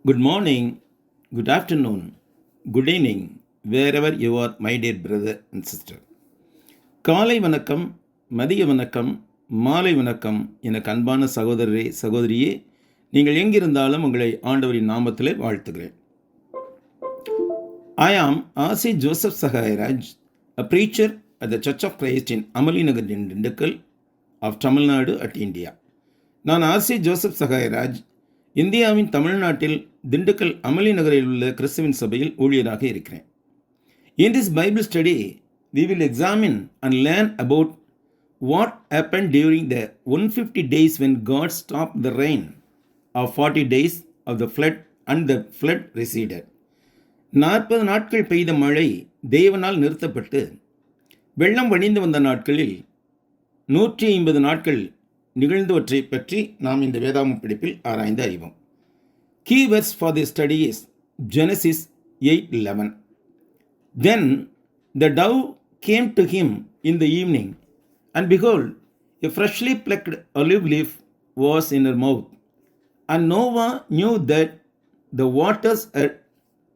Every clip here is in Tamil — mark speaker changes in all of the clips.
Speaker 1: Good morning, good afternoon, good evening, wherever you are, my dear brother and sister. காலை வணக்கம், மதிய வணக்கம், மாலை வணக்கம் எனக்கு அன்பான சகோதரரே சகோதரியே, நீங்கள் எங்கிருந்தாலும் உங்களை ஆண்டவரின் நாமத்திலே வாழ்த்துகிறேன். I am R.C. Joseph Sahairaj, a preacher at the Church of Christ in Amalinagar in Dindikkal of Tamil Nadu at India. நான் R.C. ஜோசப் சகாயராஜ், இந்தியாவின் தமிழ்நாட்டில் திண்டுக்கல் அமளி நகரில் உள்ள கிறிஸ்துவின் சபையில் ஊழியராக இருக்கிறேன். In this Bible study, we will examine and learn about what happened during the 150 days when God stopped the rain of 40 days of the flood and the flood receded. 40 நாட்கள் பெய்த மழை தேவனால் நிறுத்தப்பட்டு வெள்ளம் வடிந்து வந்த நாட்களில் 150 நாட்கள் நிகழ்ந்தவற்றை பற்றி நாம் இந்த வேதாகம படிப்பில் ஆராய்ந்து அறிவோம். Key verse for this study is Genesis 8:11. Then the dove came to him in the evening, and behold, a freshly plucked olive leaf was in her mouth. And Noah knew that the waters had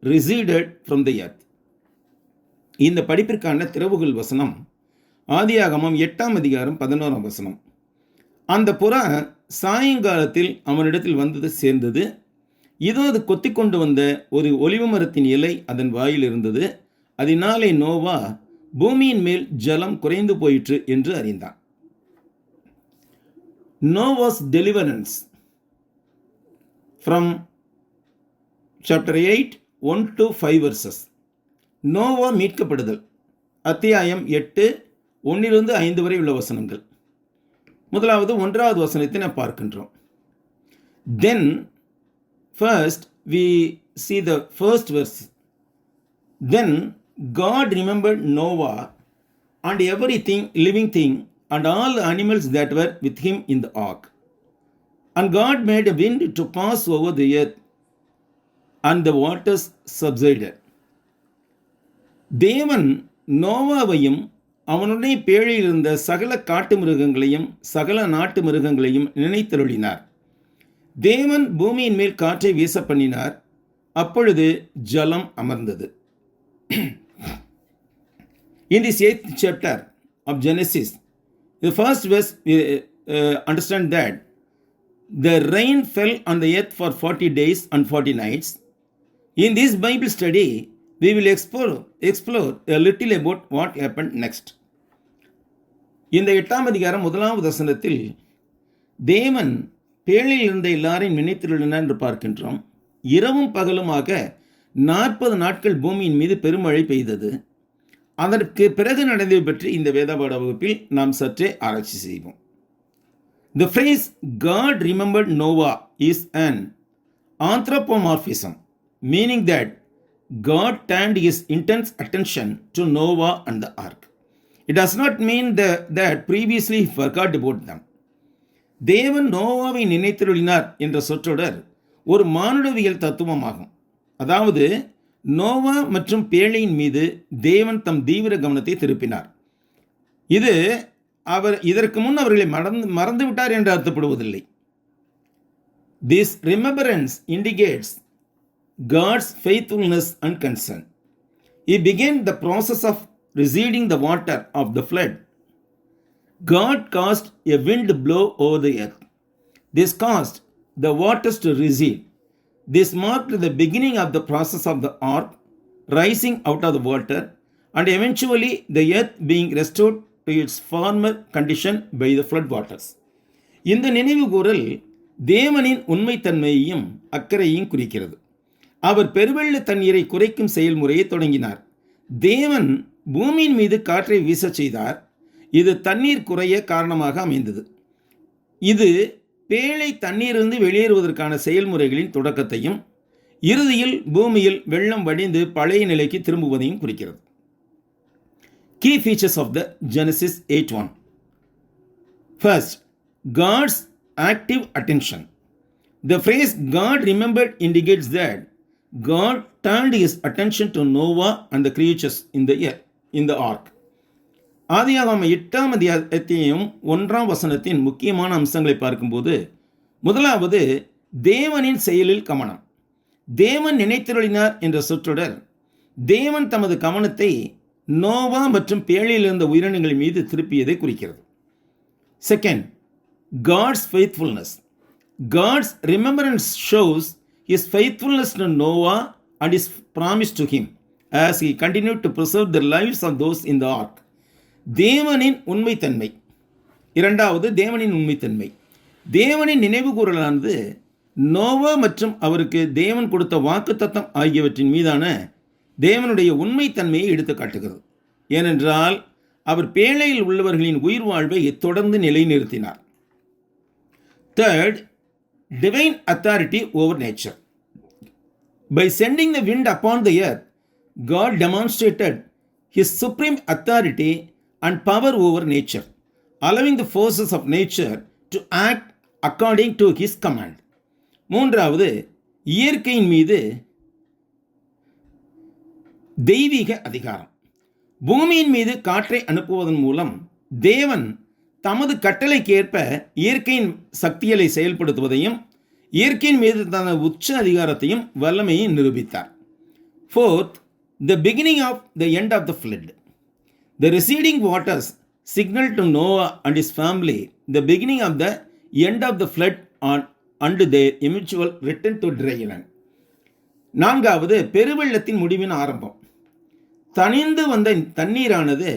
Speaker 1: receded from the earth. இந்த படிப்பிற்கான திறவுகோல் வசனம் ஆதியாகமம் 8ஆம் அதிகாரம் 11ஆம் வசனம். அந்த புறா சாயங்காலத்தில் அவனிடத்தில் வந்தது சேர்ந்தது. இதோ அது கொத்தி கொண்டு வந்த ஒரு ஒலிவ மரத்தின் இலை அதன் வாயில் இருந்தது. அதனாலே நோவா பூமியின் மேல் ஜலம் குறைந்து போயிற்று என்று அறிந்தான். Noah's deliverance from chapter 8, 1 to 5 verses. Noah மீட்கப்படுதல் அத்தியாயம் 8, 1 5 வரை உள்ள வசனங்கள். முதலாவது 1வது வசனத்தை நாம் பார்க்கின்றோம். Then first we see the first verse. Then God remembered Noah and everything living thing and all the animals that were with him in the ark. And God made a wind to pass over the earth, and the waters subsided. தேவன் நோவாவையும் அவனுடைய பேழையில் இருந்த சகல காட்டு மிருகங்களையும் சகல நாட்டு மிருகங்களையும் நினைத்தருளினார். தேவன் பூமியின் மேல் காற்றை வீச பண்ணினார். அப்பொழுது ஜலம் அமர்ந்தது. In this 8th chapter of Genesis, the first verse, we understand that the rain fell on the earth for 40 days and 40 nights. In this Bible study, we will explore a little about what happened next. இந்த 8ஆம் அதிகாரம் 1வது வசனத்தில் தேவன் பேழையில் இருந்த எல்லாரையும் நினைத்திருந்தார் என்று பார்க்கின்றோம். இரவும் பகலுமாக 40 நாட்கள் பூமியின் மீது பெருமழை பெய்தது. அதற்கு பிறகு நடந்ததை பற்றி இந்த வேதபாட வகுப்பில் நாம் சற்றே ஆராய்ச்சி செய்வோம். The phrase God remembered Noah is an anthropomorphism, meaning that God turned his intense attention to Noah and the ark. It does not mean that previously he forgot about them. தேவன் நோவாவை நினைத்தருளினார் என்ற சொற்றொடர் ஒரு மானுடவியல் தத்துவமாகும். அதாவது நோவா மற்றும் பேழையின் மீது தேவன் தம் தீவிர கவனத்தை திருப்பினார். இது இதற்கு முன் அவர்களை மறந்துவிட்டார் என்று அர்த்தப்படுவதில்லை. This remembrance indicates God's faithfulness and concern. He began the process of receding the water of the flood. God caused a wind to blow over the earth. This caused the waters to recede. This marked the beginning of the process of the ark rising out of the water and eventually the earth being restored to its former condition by the flood waters. இந்த நினைவு கூறல் தேவனின் உண்மைத்தன்மையையும் அக்கறையையும் குறிக்கிறது. அவர் பெருவெள்ள தண்ணீரை குறைக்கும் செயல்முறையை தொடங்கினார். தேவன் பூமியின் மீது காற்றை வீசச் செய்தார். இது தண்ணீர் குறைய காரணமாக அமைந்தது. இது பேழை தண்ணீரிலிருந்து வெளியேறுவதற்கான செயல்முறைகளின் தொடக்கத்தையும் இறுதியில் பூமியில் வெள்ளம் வடிந்து பழைய நிலைக்கு திரும்புவதையும் குறிக்கிறது. Key features of the Genesis 8:1. First, God's active attention. The phrase God remembered indicates that God turned his attention to Noah and the creatures in the ark. ஆதியாகமம் 8ஆம் அத்தியாயம் 1ஆம் வசனத்தின் முக்கியமான அம்சங்களை பார்க்கும்போது முதலாவது தேவனின் செயலில் கவனம். தேவன் நினைத்தருளினார் என்ற சொற்றொடர் தேவன் தமது கவனத்தை நோவா மற்றும் பேழையில் இருந்த உயிரினங்கள் மீது திருப்பியதை குறிக்கிறது. Second, God's faithfulness. God's remembrance shows his faithfulness to Noah and his promise to him as he continued to preserve the lives of those in the ark. தேவனின் உண்மைத்தன்மை. இரண்டாவது, தேவனின் உண்மைத்தன்மை. தேவனின் நினைவு கூறலானது நோவா மற்றும் அவருக்கு தேவன் கொடுத்த வாக்குத்தத்தம் ஆகியவற்றின் மீதான தேவனுடைய உண்மைத்தன்மையை எடுத்து காட்டுகிறது. ஏனென்றால் அவர் பேழையில் உள்ளவர்களின் உயிர் வாழ்வை தொடர்ந்து நிலைநிறுத்தினார். Third, divine authority over nature. By sending the wind upon the earth, God demonstrated his supreme authority and power over nature, allowing the forces of nature to act according to his command. மூன்றாவது, இயற்கையின் மீது தெய்வீக அதிகாரம். பூமியின் மீது காற்றை அனுப்புவதன் மூலம் தேவன் தமது கட்டளைக்கு ஏற்ப இயற்கையின் சக்திகளை செயல்படுத்துவதையும் இயற்கையின் மீது தனது உச்ச அதிகாரத்தையும் வல்லமையை நிரூபித்தார். Fourth, the beginning of the end of the flood. The receding waters signaled to Noah and his family the beginning of the end of the flood and their eventual return to dry land. நான்காவது, பெருவெள்ளத்தின் முடிவின் ஆரம்பம். தணிந்து வந்த தண்ணீரானது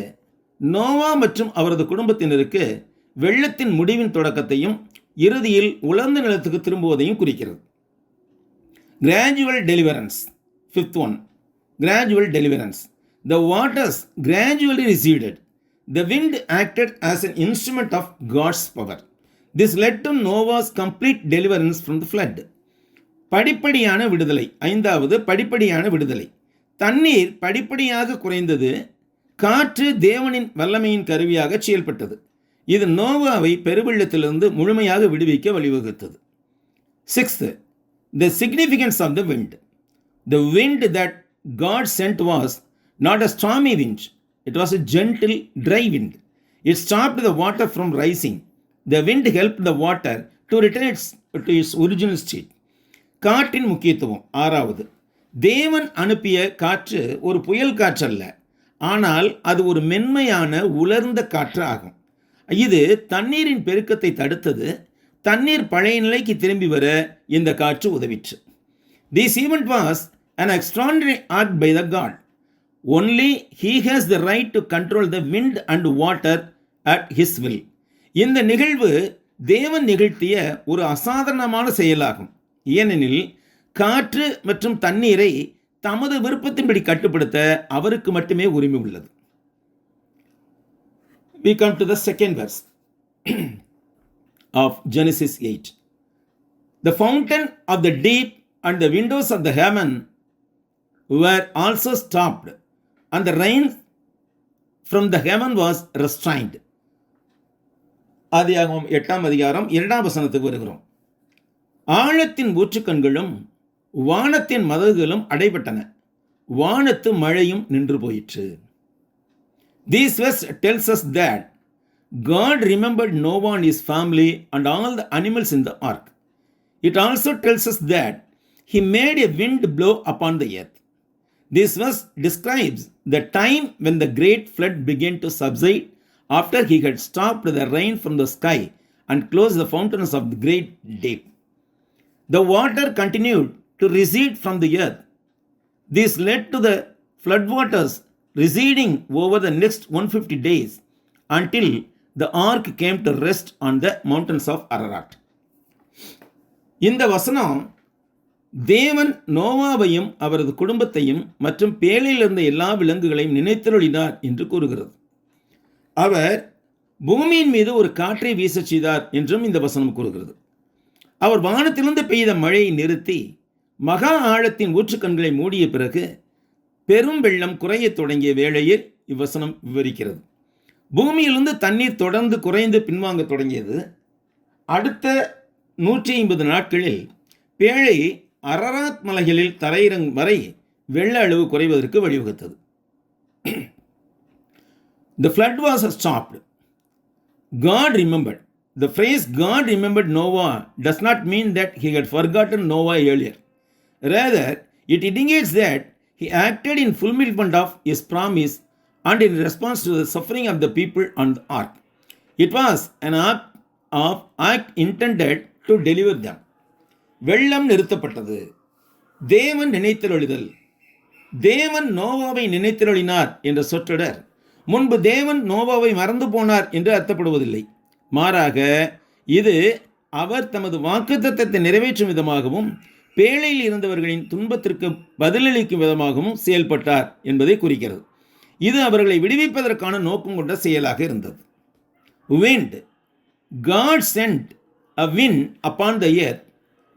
Speaker 1: நோவா மற்றும் அவரது குடும்பத்தினருக்கு வெள்ளத்தின் முடிவின் தொடக்கத்தையும் இறுதியில் உலர்ந்த நிலத்துக்கு திரும்புவதையும் குறிக்கிறது. Gradual deliverance. Fifth one, gradual deliverance. The waters gradually receded. The wind acted as an instrument of God's power. This led to Noah's complete deliverance from the flood. படிப்படியான விடுதலை. ஐந்தாவது, படிப்படியான விடுதலை. தண்ணீர் படிப்படியாக குறைந்தது. காற்று தேவனின் வல்லமையின் கருவியாக செயல்பட்டது. இது நோவாவை பெருவெள்ளத்திலிருந்து முழுமையாக விடுவிக்க வழிவகுத்தது. Sixth, the significance of the wind. The wind that God sent was not a stormy wind. It was a gentle, dry wind. It stopped the water from rising. The wind helped the water to return to its original state. காற்றின் முக்கியத்துவம். ஆறாவது, தேவன் அனுப்பிய காற்று ஒரு புயல் காற்று அல்ல, ஆனால் அது ஒரு மென்மையான உலர்ந்த காற்று ஆகும். இது தண்ணீரின் பெருக்கத்தை தடுத்தது. தண்ணீர் பழைய நிலைக்கு திரும்பி வர இந்த காற்று உதவிற்று. This event was an extraordinary act by the God. Only he has the right to control the wind and water at his will. இந்த நிகழ்வு தேவன் நிகழ்த்திய ஒரு அசாதாரணமான செயலாகும். ஏனெனில் காற்று மற்றும் தண்ணீரை தமது விருப்பத்தின்படி கட்டுப்படுத்த அவருக்கு மட்டுமே உரிமை உள்ளது. We come to the second verse of Genesis 8. The fountain of the deep and the windows of the heaven were also stopped, and the rain from the heaven was restrained. ஆதியாகமம் 8ஆம் அதிகாரம் 2ஆம் வசனத்துக்கு வருகிறோம். ஆழத்தின் ஊற்றுக்கண்களும் வானத்தின் மதகுகளும் அடைபட்டன, வானத்து மழையும் நின்று போயிற்று. This verse tells us that God remembered Noah and his family and all the animals in the ark. It also tells us that he made a wind blow upon the earth. This verse describes the time when the great flood began to subside after he had stopped the rain from the sky and closed the fountains of the great deep. The water continued to recede from the earth. This led to the floodwaters receding over the next 150 days until the ark came to rest on the mountains of Ararat. இந்த வசனம் தேவன் நோவாவையும் அவரது குடும்பத்தையும் மற்றும் பேழையில் இருந்த எல்லா விலங்குகளையும் நினைத்தருளினார் என்று கூறுகிறது. அவர் பூமியின் மீது ஒரு காற்றை வீசச் செய்தார் என்றும் இந்த வசனம் கூறுகிறது. அவர் வானத்திலிருந்து பெய்த மழையை நிறுத்தி மகா ஆழத்தின் ஊற்றுக்கண்களை மூடிய பிறகு பெரும் வெள்ளம் குறைய தொடங்கிய வேளையில் இவ்வசனம் விவரிக்கிறது. பூமியிலிருந்து தண்ணீர் தொடர்ந்து குறைந்து பின்வாங்க தொடங்கியது. அடுத்த 150 நாட்களில் பேழை அரராத் மலைகளில் தரையிறங்கும் வரை வெள்ள அளவு குறைவதற்கு வழிவகுத்தது. The flood was stopped. God remembered. The phrase God remembered Noah does not mean that he had forgotten Noah earlier. Rather, it indicates that he acted in fulfillment of his promise and in response to the suffering of the people on the ark. It was an act intended to deliver them. வெள்ளம் நிறுத்தப்பட்டது. தேவன் நினைத்தருளிதல். தேவன் நோவாவை நினைத்தருளினார் என்ற சொற்றொடர் முன்பு தேவன் நோவாவை மறந்து போனார் என்று அர்த்தப்படுவதில்லை. மாறாக இது அவர் தமது வாக்குத்தத்தத்தை நிறைவேற்றும் விதமாகவும் பேழையில் இருந்தவர்களின் துன்பத்திற்கு பதிலளிக்கும் விதமாகவும் செயல்பட்டார் என்பதை குறிக்கிறது. இது அவர்களை விடுவிப்பதற்கான நோக்கம் கொண்ட செயலாக இருந்தது. Wind. God sent a wind upon the earth,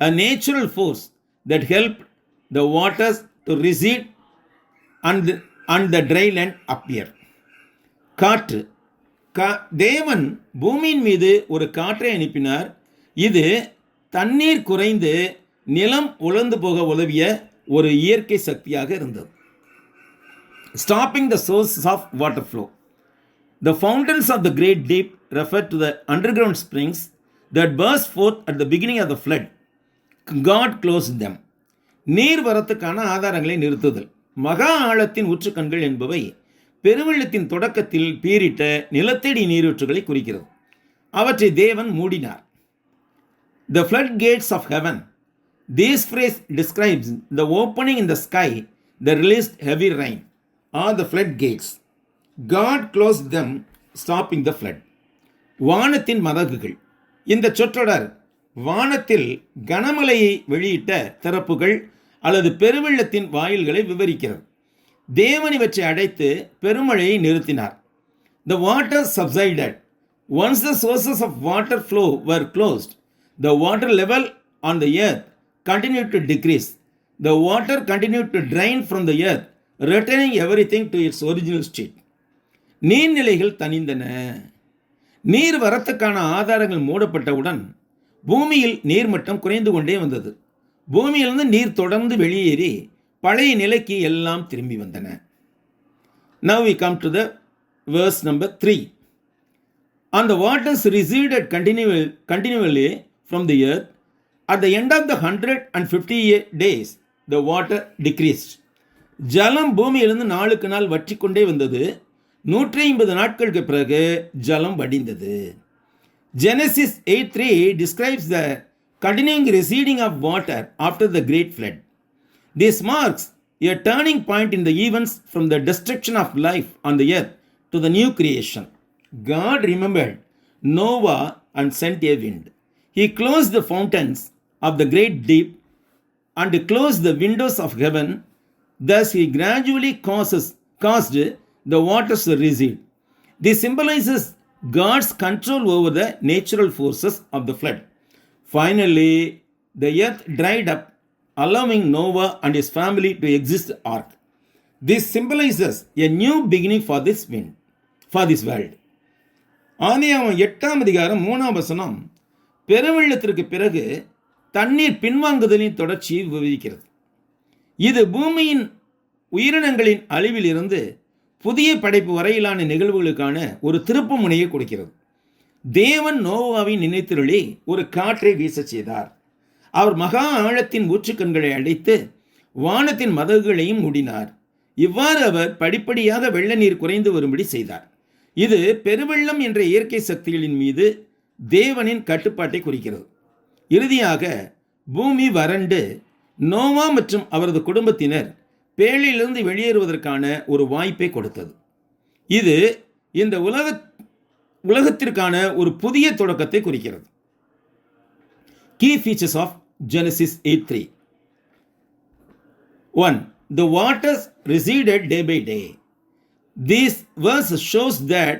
Speaker 1: a natural force that helped the waters to recede and the dry land appear. காற்று. தேவன் பூமியின் மீது ஒரு காற்றை அனுப்பினார். இது தண்ணீர் குறைந்து நிலம் உலர்ந்து போக உதவிய ஒரு இயற்கை சக்தியாக இருந்தது. Stopping the sources of water flow. The fountains of the great deep refer to the underground springs that burst forth at the beginning of the flood. God closed them. நீர் வரத்துக்கான ஆதாரங்களை நிறுத்துதல். மகா ஆழத்தின் ஊற்றுக்கண்கள் என்பவை பெருவெள்ளத்தின் தொடக்கத்தில் பீரிட்ட நிலத்தடி நீரூற்றுகளை குறிக்கிறது. அவற்றை தேவன் மூடினார். The floodgates of heaven. This phrase describes the opening in the sky that released heavy rain, or the floodgates. God closed them, stopping the flood. வானத்தின் மதகுகள். இந்த சொற்றொடர் வானத்தில் கனமழையை வெளியிட்ட திறப்புகள் அல்லது பெருவெள்ளத்தின் வாயில்களை விவரிக்கிறது. தேவன் இவற்றை அடைத்து பெருமழையை நிறுத்தினார். The water subsided. Once the sources of water flow were closed, the water level on the earth continued to decrease. The water continued to drain from the earth, returning everything to its original state. நீர்நிலைகள் தணிந்தன. நீர் வரத்துக்கான ஆதாரங்கள் மூடப்பட்டவுடன் பூமியில் நீர்மட்டம் குறைந்து கொண்டே வந்தது. பூமியிலிருந்து நீர் தொடர்ந்து வெளியேறி பழைய நிலைக்கு எல்லாம் திரும்பி வந்தன. Now we come to the verse number 3. And the waters receded continually from the earth. At the end of the 150 days, the water decreased. ஜலம் பூமியிலிருந்து நாளுக்கு நாள் வற்றி கொண்டே வந்தது. 150 நாட்களுக்கு பிறகு ஜலம் வடிந்தது. Genesis 8:3 describes the continuing receding of water after the great flood. This marks a turning point in the events from the destruction of life on the earth to the new creation. God remembered Noah and sent a wind. He closed the fountains of the great deep and closed the windows of heaven. Thus he gradually caused the waters to recede. This symbolizes God's control over the natural forces of the flood. Finally, the earth dried up, allowing Noah and his family to exist on the ark. This symbolizes a new beginning for this world. ஆதியாகமம் 8:3 பெருவெள்ளத்திற்கு பிறகு தண்ணீர் பின்வாங்குதலின் தொடர்ச்சியை விவரிக்கிறது. இது பூமியின் உயிரினங்களின் அழிவில் இருந்து புதிய படைப்பு வரையிலான நிகழ்வுகளுக்கான ஒரு திருப்பு முனையை கொடுக்கிறது. தேவன் நோவாவை நினைத்தருளி ஒரு காற்றை வீச செய்தார். அவர் மகா ஆழத்தின் ஊற்றுக்கண்களை அடைத்து வானத்தின் மதகுகளையும் மூடினார். இவ்வாறு அவர் படிப்படியாக வெள்ள நீர் குறைந்து வரும்படி செய்தார். இது பெருவெள்ளம் என்ற இயற்கை சக்திகளின் மீது தேவனின் கட்டுப்பாட்டை குறிக்கிறது. இறுதியாக பூமி வறண்டு நோவா மற்றும் அவரது குடும்பத்தினர் பேழையிலிருந்து வெளியேறுவதற்கான ஒரு வாய்ப்பை கொடுத்தது. இது இந்த உலகத்திற்கான ஒரு புதிய தொடக்கத்தை குறிக்கிறது. Key features of Genesis 8:3. 1. The waters receded day by day. This verse shows that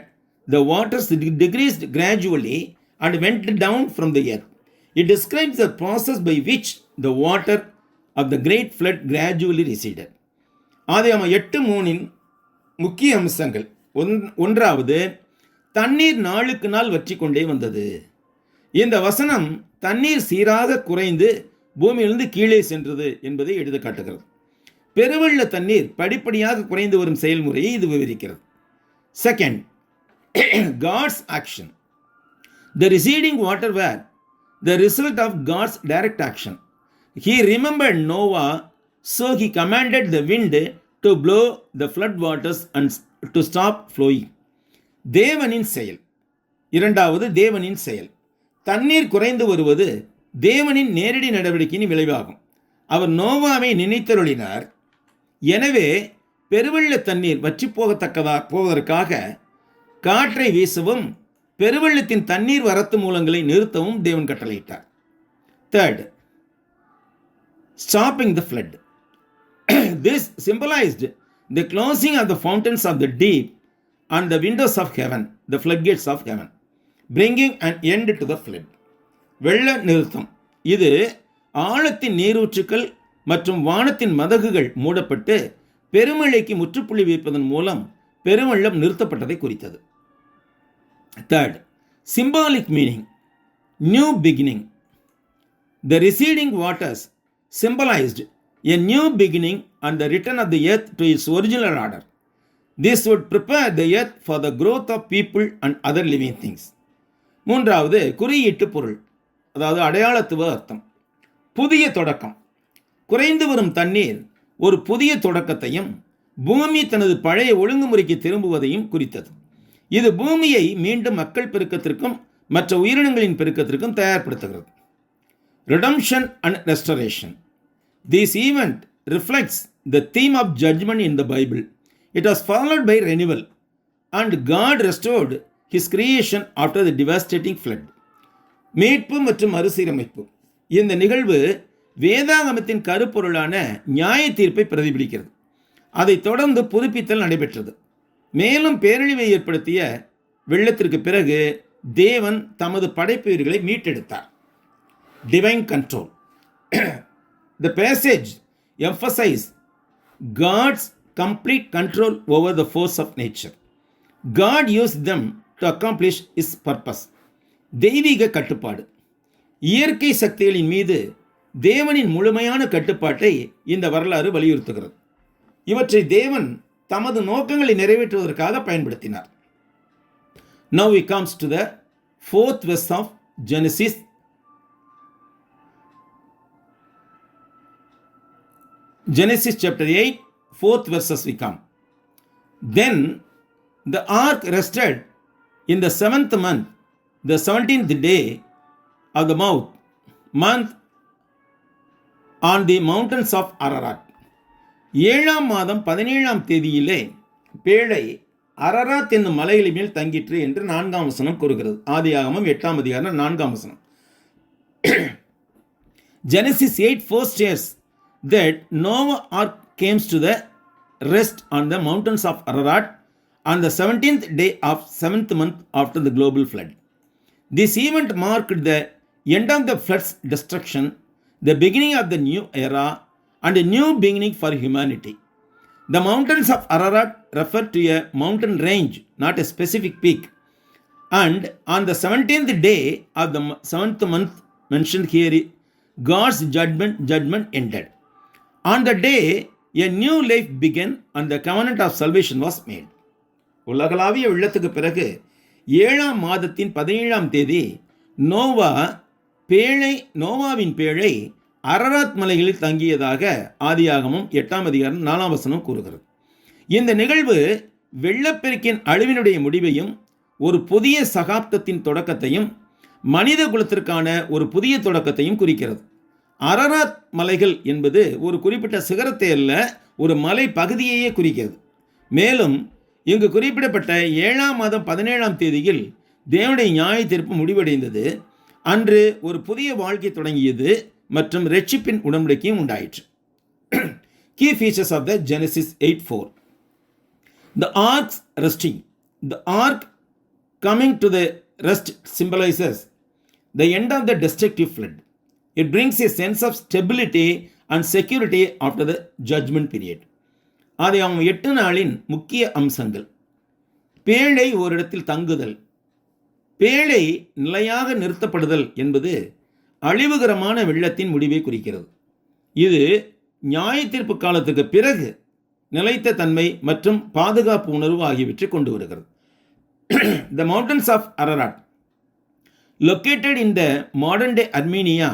Speaker 1: the waters decreased gradually and went down from the earth. It describes the process by which the water of the great flood gradually receded. ஆதியாகமம் 8:3 முக்கிய அம்சங்கள். 1. தண்ணீர் நாளுக்கு நாள் வற்றி கொண்டே வந்தது. இந்த வசனம் தண்ணீர் சீராக குறைந்து பூமியிலிருந்து கீழே சென்றது என்பதை எடுத்து காட்டுகிறது. பெருவெள்ள தண்ணீர் படிப்படியாக குறைந்து வரும் செயல்முறையை இது விவரிக்கிறது. 2. God's action. The receding water were the result of God's direct action. He remembered Noah, so he commanded the wind to blow the flood waters and to stop flowing. தேவனின் செயல். இரண்டாவது, தேவனின் செயல். தண்ணீர் குறைந்து வருவது தேவனின் நேரடி நடவடிக்கையின் விளைவாகும். அவர் நோவாவை நினைத்தருளினார். எனவே பெருவெள்ள தண்ணீர் வற்றி போவதற்காக காற்றை வீசவும் பெருவெள்ளத்தின் தண்ணீர் வரத்து மூலங்களை நிறுத்தவும் தேவன் கட்டளையிட்டார். Third, stopping the flood. This symbolized the closing of the fountains of the deep and the windows of heaven, the floodgates of heaven, bringing an end to the flood. வெள்ள நிறுத்தம். இது ஆழத்தின் நீரூற்றுக்கள் மற்றும் வானத்தின் மதகுகள் மூடப்பட்டு பெருமழைக்கு முற்றுப்புள்ளி வைப்பதன் மூலம் பெருவெள்ளம் நிறுத்தப்பட்டதை குறித்தது. Third, symbolic meaning, new beginning. The receding waters symbolized a new beginning and the return of the earth to its original order. This would prepare the earth for the growth of people and other living things. மூன்றாவது, குறியீட்டு பொருள், அதாவது அடையாளத்துவ அர்த்தம். புதிய தொடக்கம். குறைந்து வரும் தண்ணீர் ஒரு புதிய தொடக்கத்தையும் பூமி தனது பழைய ஒழுங்குமுறைக்கு திரும்புவதையும் குறித்தது. இது பூமியை மீண்டும் மக்கள் பெருக்கத்திற்கும் மற்ற உயிரினங்களின் பெருக்கத்திற்கும் தயார்படுத்துகிறது. Redemption and restoration. This event reflects the theme of judgment in the Bible. It was followed by renewal, and God restored His creation after the devastating flood. மீட்பு மற்றும் மறுசீரமைப்பு. இந்த நிகழ்வு வேதாகமத்தின் கருப்பொருளான நியாய தீர்ப்பை பிரதிபலிக்கிறது. அதைத் தொடர்ந்து புதுப்பித்தல் நடைபெற்றது. மேலும் பேரழிவை ஏற்படுத்திய வெள்ளத்திற்கு பிறகு தேவன் தமது படைப்புயிர்களை மீட்டெடுத்தார். Divine control. The passage emphasizes God's complete control over the force of nature. God used them to accomplish His purpose. தெய்வீக கட்டுப்பாடு. இயற்கை சக்திகளின் மீது தேவனின் முழுமையான கட்டுப்பாட்டை இந்த வரலாறு வலியுறுத்துகிறது. இவற்றை தேவன் தமது நோக்கங்களை நிறைவேற்றுவதற்காக பயன்படுத்தினார். Now we comes to the fourth verse of Genesis. Genesis chapter 8, fourth verses we come. Then the ark rested in the 7th month, the 17th day of the month on the mountains of Ararat. 7ஆம் மாதம் 17ஆம் தேதியிலே பேழை அரராத் என்னும் மலைகளின் மேல் தங்கிற்று என்று 4ஆம் வசனம் கூறுகிறது. ஆதியாகமம் 8ஆம் அதிகாரம் 4ஆம் வசனம். Genesis 8:4 states that Noah ark came to the rest on the mountains of Ararat on the 17th day of 7th month after the global flood. This event marked the end of the flood's destruction, the beginning of the new era, and a new beginning for humanity. The mountains of Ararat refer to a mountain range, not a specific peak. And on the 17th day of the 7th month mentioned here, God's judgment ended. On the day, a new life began and the covenant of salvation was made. உலகளாவிய வெள்ளத்துக்கு பிறகு 7ஆம் மாதத்தின் 17ஆம் தேதி நோவாவின் பேழை அரராத் மலைகளில் தங்கியதாக ஆதியாகமம் 8ஆம் அதிகாரம் 4ஆம் வசனம் கூறுகிறது. இந்த நிகழ்வு வெள்ளப்பெருக்கின் அழிவினுடைய முடிவையும் ஒரு புதிய சகாப்தத்தின் தொடக்கத்தையும் மனித குலத்திற்கான ஒரு புதிய தொடக்கத்தையும் குறிக்கிறது. அரராத் மலைகள் என்பது ஒரு குறிப்பிட்ட சிகரத்தை அல்ல, ஒரு மலை பகுதியையே குறிக்கிறது. மேலும் இங்கு குறிப்பிடப்பட்ட 7ஆம் மாதம் 17ஆம் தேதியில் தேவனுடைய நியாய தீர்ப்பு முடிவடைந்தது. அன்று ஒரு புதிய வாழ்க்கை தொடங்கியது மற்றும் ரட்சிப்பின் உடன்படிக்கையும் உண்டாயிற்று. Key features of the Genesis 8:4. The ark's resting. The ark coming to the rest symbolizes the end of the destructive flood. It brings a sense of stability and security after the judgment period. ஆதியாகமம் 8 நாளின் முக்கிய அம்சங்கள். பேழை ஓரிடத்தில் தங்குதல். பேழை நிலையாக நிறுத்தப்படுதல் என்பது அழிவுகரமான வெள்ளத்தின் முடிவை குறிக்கிறது. இது நியாய தீர்ப்பு காலத்துக்கு பிறகு நிலைத்த தன்மை மற்றும் பாதுகாப்பு உணர்வு ஆகியவற்றை கொண்டு வருகிறது. The mountains of Ararat. Located in the modern day Armenia,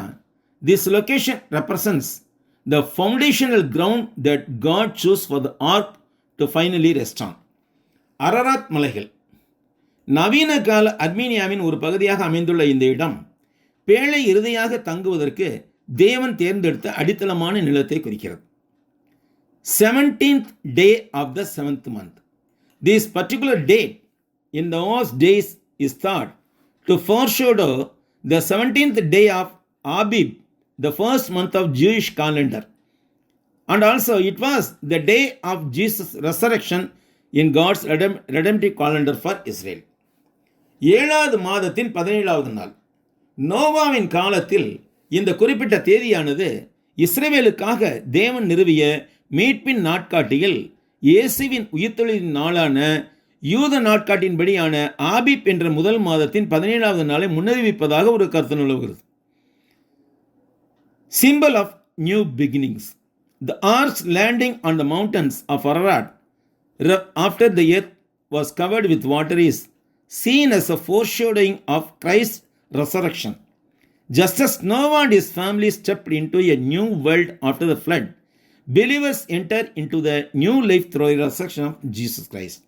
Speaker 1: This location represents the foundational ground that God chose for the ark to finally rest on. Ararat மலைகள் நவீன கால அர்மீனியாவின் ஒரு பகுதியாக அமைந்துள்ள இந்த இடம் பேழை இறுதியாக தங்குவதற்கு தேவன் தேர்ந்தெடுத்த அடித்தளமான நிலத்தை குறிக்கிறது. 17th day of the 7th month. This particular date in those days is thought to foreshadow the 17th day of Abib, the first month of Jewish calendar. And also it was the day of Jesus' resurrection in God's redemptive calendar for Israel. 7வது மாதத்தின் 17வது நாள் நோவாவின் காலத்தில் இந்த குறிப்பிட்ட தேதியானது இஸ்ரவேலுக்காக தேவன் நிறுவிய மீட்பின் நாட்காட்டியில் இயேசுவின் உயிர்த்தெழுதலின் நாளான யூத நாட்காட்டின்படியான ஆபிப் என்ற முதல் மாதத்தின் 17வது நாளை முன்னறிவிப்பதாக ஒரு கருத்து நிலவுகிறது. Symbol of new beginnings. The ark's landing on the mountains of Ararat after the earth was covered with water is seen as a foreshadowing of Christ's resurrection. Just as Noah and his family stepped into a new world after the flood, believers enter into the new life through the resurrection of Jesus Christ.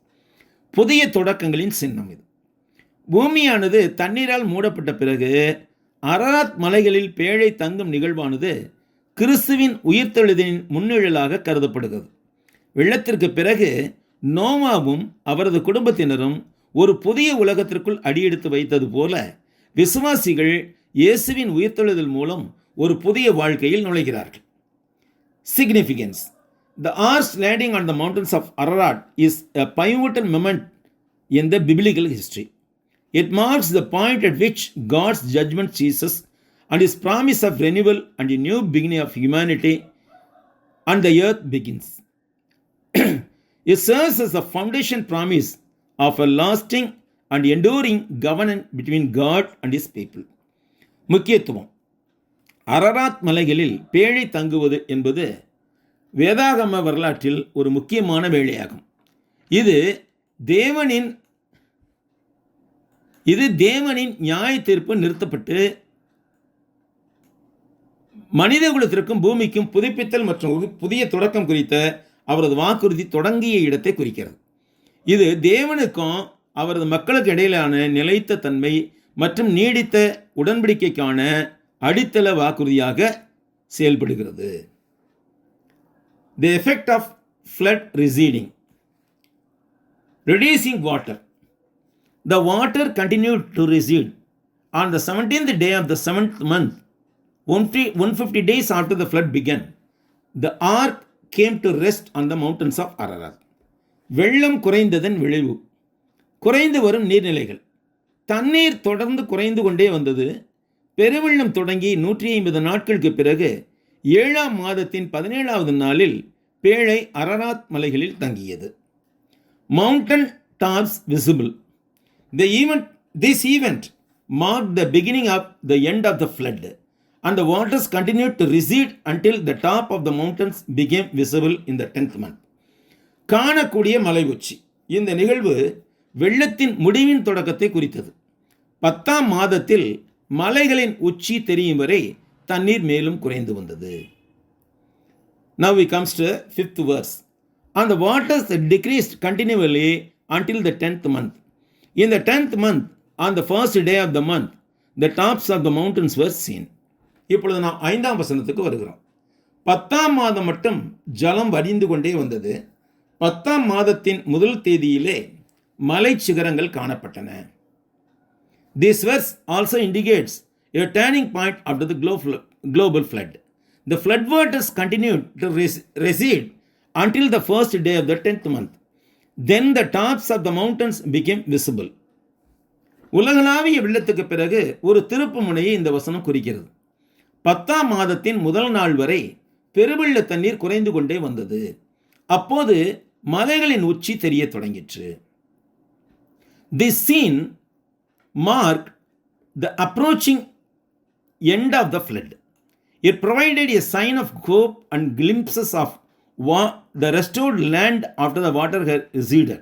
Speaker 1: புதிய தொடக்கங்களின் சின்னம் இது. பூமியானது தண்ணீரால் மூடப்பட்ட பிறகு அரராத் மலைகளில் பேழை தங்கும் நிகழ்வானது கிறிஸ்துவின் உயிர்த்தெழுதலின் முன்னிழலாக கருதப்படுகிறது. வெள்ளத்திற்கு பிறகு நோவாவும் அவரது குடும்பத்தினரும் ஒரு புதிய உலகத்திற்குள் அடியெடுத்து வைத்தது போல விசுவாசிகள் இயேசுவின் உயிர்த்தெழுதல் மூலம் ஒரு புதிய வாழ்க்கையில் நுழைகிறார்கள். Significance. The ark's landing on the mountains of Ararat is a pivotal moment in the biblical history. It marks the point at which God's judgment ceases and his promise of renewal and a new beginning of humanity and the earth begins. It serves as a foundation promise of a lasting and enduring covenant between God and his people. முக்கியத்துவம். அரராத் மலைகளில் பேழை தங்குவது என்பது வேதாகம வரலாற்றில் ஒரு முக்கியமான வேலையாகும். இது தேவனின் நியாய தீர்ப்பு நிறுத்தப்பட்டு மனிதகுலத்திற்கும் பூமிக்கும் புதுப்பித்தல் மற்றும் புதிய தொடக்கம் குறித்த அவரது வாக்குறுதி தொடங்கிய இடத்தை குறிக்கிறது. இது தேவனுக்கும் அவரது மக்களுக்கு இடையிலான நிலைத்த தன்மை மற்றும் நீடித்த உடன்படிக்கைக்கான அடித்தள வாக்குறுதியாக செயல்படுகிறது. The effect of flood receding. Reducing water. The water continued to recede. On the 17th day of the 7th month, 150 days after the flood began, the ark came to rest on the mountains of Ararat. வெள்ளம் குறைந்ததன் விளைவு. குறைந்து வரும் நீர்நிலைகள். தண்ணீர் தொடர்ந்து குறைந்து கொண்டே வந்தது. பெருவெள்ளம் தொடங்கி 150 நாட்களுக்கு பிறகு 7ஆம் மாதத்தின் 17வது நாளில் பேழை அரராத் மலைகளில் தங்கியது. Mountain tops visible. This event marked the beginning of the end of the flood, and the waters continued to recede until the top of the mountains became visible in the 10th month. காணக்கூடிய மலை உச்சி. இந்த நிகழ்வு வெள்ளத்தின் முடிவின் தொடக்கத்தை குறித்தது. 10ஆம் மாதத்தில் மலைகளின் உச்சி தெரியும் வரை தண்ணீர் மேலும் குறைந்து வந்தது. Now we comes to 5th verse. And the waters decreased continually until the 10th month. In the 10th month, on the first day of the month, the tops of the mountains were seen. இப்பொழுது நாம் 5ஆம் வசனத்துக்கு வருகிறோம். 10ஆம் மாதம் மட்டும் ஜலம் வடிந்து கொண்டே வந்தது. 10ஆம் மாதத்தின் முதல் தேதியிலே மலை சிகரங்கள் காணப்பட்டன. This verse also indicates a turning point after the global flood. The flood waters continued to recede until the first day of the 10th month. Then the tops of the mountains became visible. உலகளாவிய வெள்ளத்துக்கு பிறகு ஒரு திருப்பு முனையை இந்த வசனம் குறிக்கிறது. 10ஆம் மாதத்தின் முதல் நாள் வரை பெருவெள்ள தண்ணீர் குறைந்து கொண்டே வந்தது. அப்போது மலைகளின் உச்சி தெரிய தொடங்கிற்று. This scene marked the approaching end of the flood. It provided a sign of hope and glimpses of the restored land after the water had receded.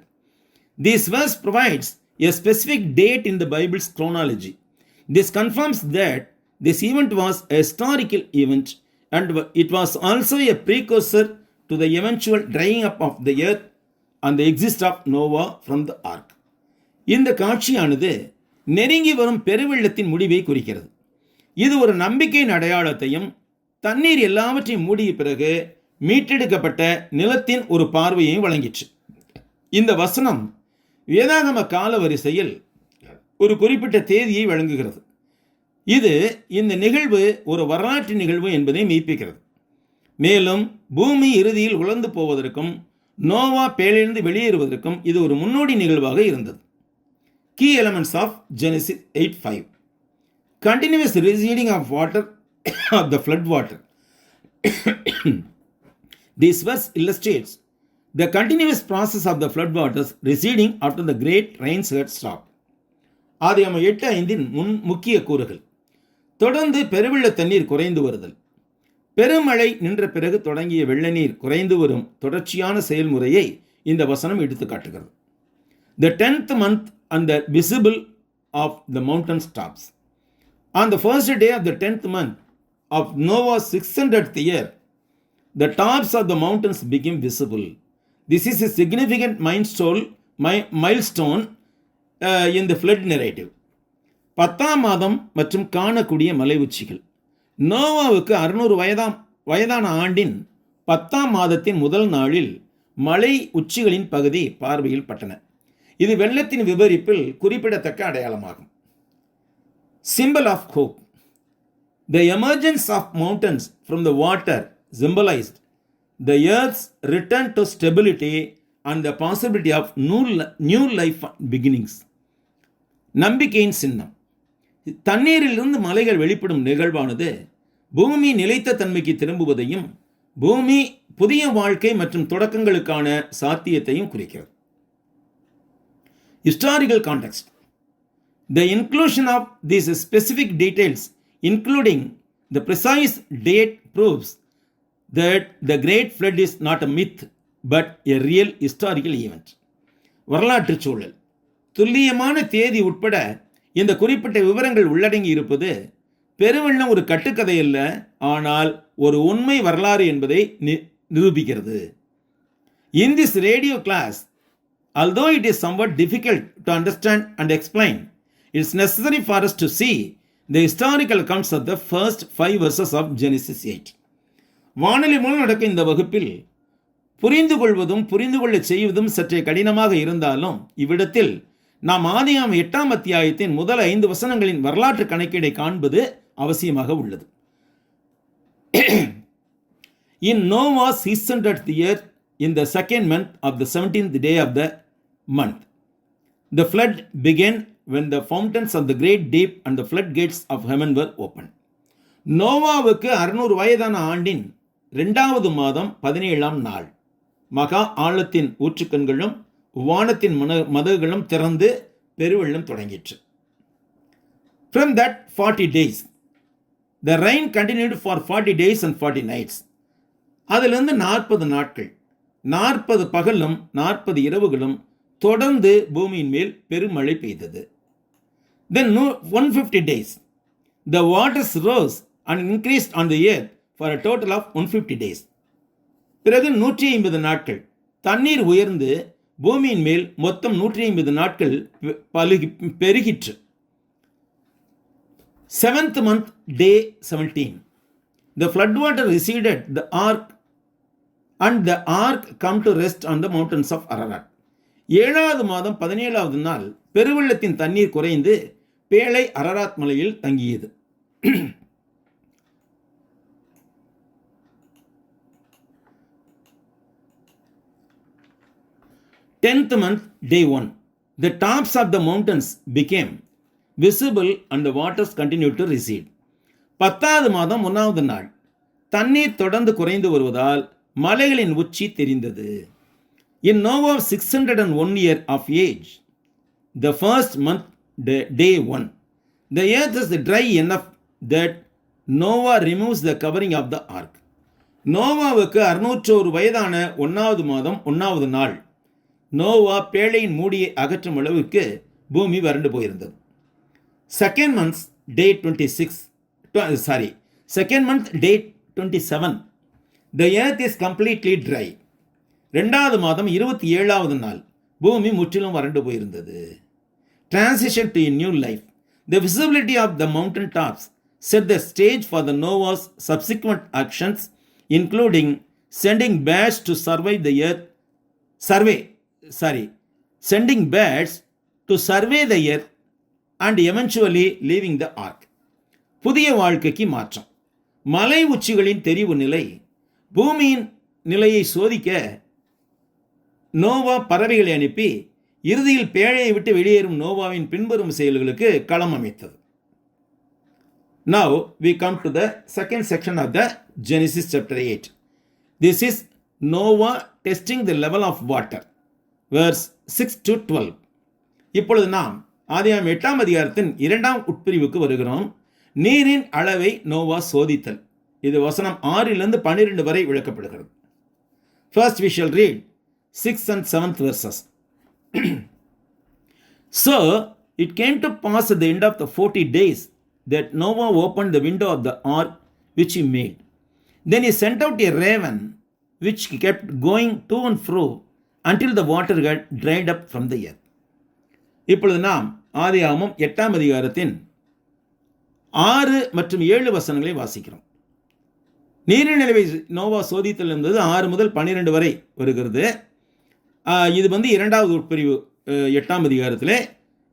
Speaker 1: This verse provides a specific date in the Bible's chronology. This confirms that This event was a historical event and it was also a precursor to the eventual drying up of the earth and the exit of Noah from the ark. இந்த காட்சியானது நெருங்கி வரும் பெருவெள்ளத்தின் முடிவை குறிக்கிறது. இது ஒரு நம்பிக்கையின் அடையாளத்தையும் தண்ணீர் எல்லாவற்றையும் மூடிய பிறகு மீட்டெடுக்கப்பட்ட நிலத்தின் ஒரு பார்வையையும் வழங்கிற்று. இந்த வசனம் வேதாகம கால வரிசையில் ஒரு குறிப்பிட்ட தேதியை வழங்குகிறது. இது இந்த நிகழ்வு ஒரு வரலாற்று நிகழ்வு என்பதை மெய்ப்பிக்கிறது. மேலும் பூமி இறுதியில் உலர்ந்து போவதற்கும் நோவா பேழையிலிருந்து வெளியேறுவதற்கும் இது ஒரு முன்னோடி நிகழ்வாக இருந்தது. Key elements of Genesis 8:5. Continuous receding of water of the flood water. This verse illustrates the continuous process of the flood waters receding after the great rains had stopped. ஆதியாகமம் 8:5 முக்கிய கூறுகள். தொடர்ந்து பெருவெள்ள தண்ணீர் குறைந்து வருதல். பெருமழை நின்ற பிறகு தொடங்கிய வெள்ள நீர் குறைந்து வரும் தொடர்ச்சியான செயல்முறையை இந்த வசனம் எடுத்து காட்டுகிறது. The 10th month and the visible of the mountain tops. On the first day of the 10th month of Noah's 600th year, the tops of the mountains became visible. This is a significant milestone in the flood narrative. 10ஆம் மாதம் மற்றும் காணக்கூடிய மலை உச்சிகள். நோவாவுக்கு 600 வயதான ஆண்டின் 10ஆம் மாதத்தின் முதல் நாளில் மலை உச்சிகளின் பகுதி பார்வையில் பட்டன. இது வெள்ளத்தின் விவரிப்பில் குறிப்பிடத்தக்க அடையாளமாகும். Symbol of hope. The emergence of mountains from the water symbolized the earth's return to stability and the possibility of new life beginnings. நம்பிக்கையின் சின்னம். தண்ணீரிலிருந்து மலைகள் வெளிப்படும் நிகழ்வானது பூமி நிலைத்த தன்மைக்கு திரும்புவதையும் பூமி புதிய வாழ்க்கை மற்றும் தொடக்கங்களுக்கான சாத்தியத்தையும் குறிக்கிறது. Historical context. The inclusion of these specific details, including the precise date, proves that the Great Flood is not a myth but a real historical event. வரலாற்று சூழல். துல்லியமான தேதி உட்பட இந்த குறிப்பிட்ட விவரங்கள் உள்ளடங்கி இருப்பது பெருவெள்ளம் ஒரு கட்டுக்கதை அல்ல, ஆனால் ஒரு உண்மை வரலாறு என்பதை நிரூபிக்கிறது. In this radio class, although it is somewhat difficult to understand and explain, it is necessary for us to see the historical accounts of the first 5 verses of Genesis 8. வானொலி மூலம் நடக்கும் இந்த வகுப்பில் புரிந்து கொள்வதும் புரிந்து கொள்ள செய்வதும் சற்றே கடினமாக இருந்தாலும் இவ்விடத்தில் நாம் ஆதியாகமம் 8ஆம் அத்தியாயத்தின் முதல் 5 வசனங்களின் வரலாற்று கணக்கீடை காண்பது அவசியமாக உள்ளது. In Noah's 600th year, in the 2nd month of the 17th day of the month, the flood began when the fountains of the great deep and the floodgates of heaven were opened. நோவாவுக்கு 600 வயதான ஆண்டின் 2வது மாதம் 17ஆம் நாள் மகா ஆழத்தின் ஊற்றுக்கண்களும் வானத்தின் மதகுகளும் திறந்து பெருவெள்ளம் தொடங்கிற்று. From that 40 days, the rain continued for 40 days and 40 nights. அதிலிருந்து 40 நாட்கள் 40 பகலும் 40 இரவுகளும் தொடர்ந்து பூமியின் மேல் பெருமழை பெய்தது. Then 150 days, the waters rose and increased on the earth for a total of 150 days. பிறகு 150 நாட்கள் தண்ணீர் உயர்ந்து பூமியின் மேல் மொத்தம் 150 நாட்கள் பெருகிற்று. 7th month, day 17, the floodwater receded the ark and the ark come to rest on the mountains of Ararat. 7வது மாதம் 17வது நாள் பெருவெள்ளத்தின் தண்ணீர் குறைந்து பேழை அரராத் மலையில் தங்கியது. 10th month, day 1, the tops of the mountains became visible and the waters continued to recede. 10வது மாதம் 1வது நாள் தண்ணீர் தொடர்ந்து குறைந்து வருவதால் மலைகளின் உச்சி தெரிந்தது. In Noah's 601 year of age, the first month, day 1, the earth is dry enough that Noah removes the covering of the ark. நோவாவுக்கு 601 வயதான 1வது மாதம் 1வது நாள் நோவா பேழையின் மூடியை அகற்றும் அளவுக்கு பூமி வறண்டு போயிருந்தது. 2nd month, day 26, second month, date 27. The earth is completely dry. ரெண்டாவது மாதம் 27வது நாள் பூமி முற்றிலும் வறண்டு போயிருந்தது. Transition to a new life. The visibility of the mountain tops set the stage for the Noah's subsequent actions, including sending birds to sending birds to survey the earth and eventually leaving the ark. புதிய வாழ்க்கைக்கு மாற்றம். மலை உச்சிகளின் தெரிவு நிலை. பூமியின் நிலையை சோதிக்க நோவா பறவைகளை அனுப்பி இறுதியில் பேழையை விட்டு வெளியேறும் நோவாவின் பின்வரும் செயல்களுக்கு களம் அமைத்தது. Now we come to the second section of the Genesis chapter 8. This is Noah testing the level of water. Verse 6 to 12. இப்பொழுது நாம் ஆதியாகமம் 8ஆம் அதிகாரத்தின் 2ஆம் உட்பிரிவுக்கு வருகிறோம். நீரின் அளவை நோவா சோதித்தல். இது வசனம் 6லிருந்து 12 வரை விளக்கப்படுகிறது. First we shall read 6th and 7th verses. So it came to pass at the end of the 40 days that Noah opened the window of the ark which he made. Then he sent out a raven which kept going to and fro until the water had dried up from the earth. இப்பொழுது நாம் ஆதியாகமம் 8ஆம் அதிகாரத்தின் 6 மற்றும் 7 வசனங்களை வாசிக்கிறோம். நீரின் நிலவை நோவா சோதித்தல் என்பது 6 முதல் 12 வரை வருகிறது. இது 2வது உட்பிரிவு 8ஆம் அதிகாரத்திலே.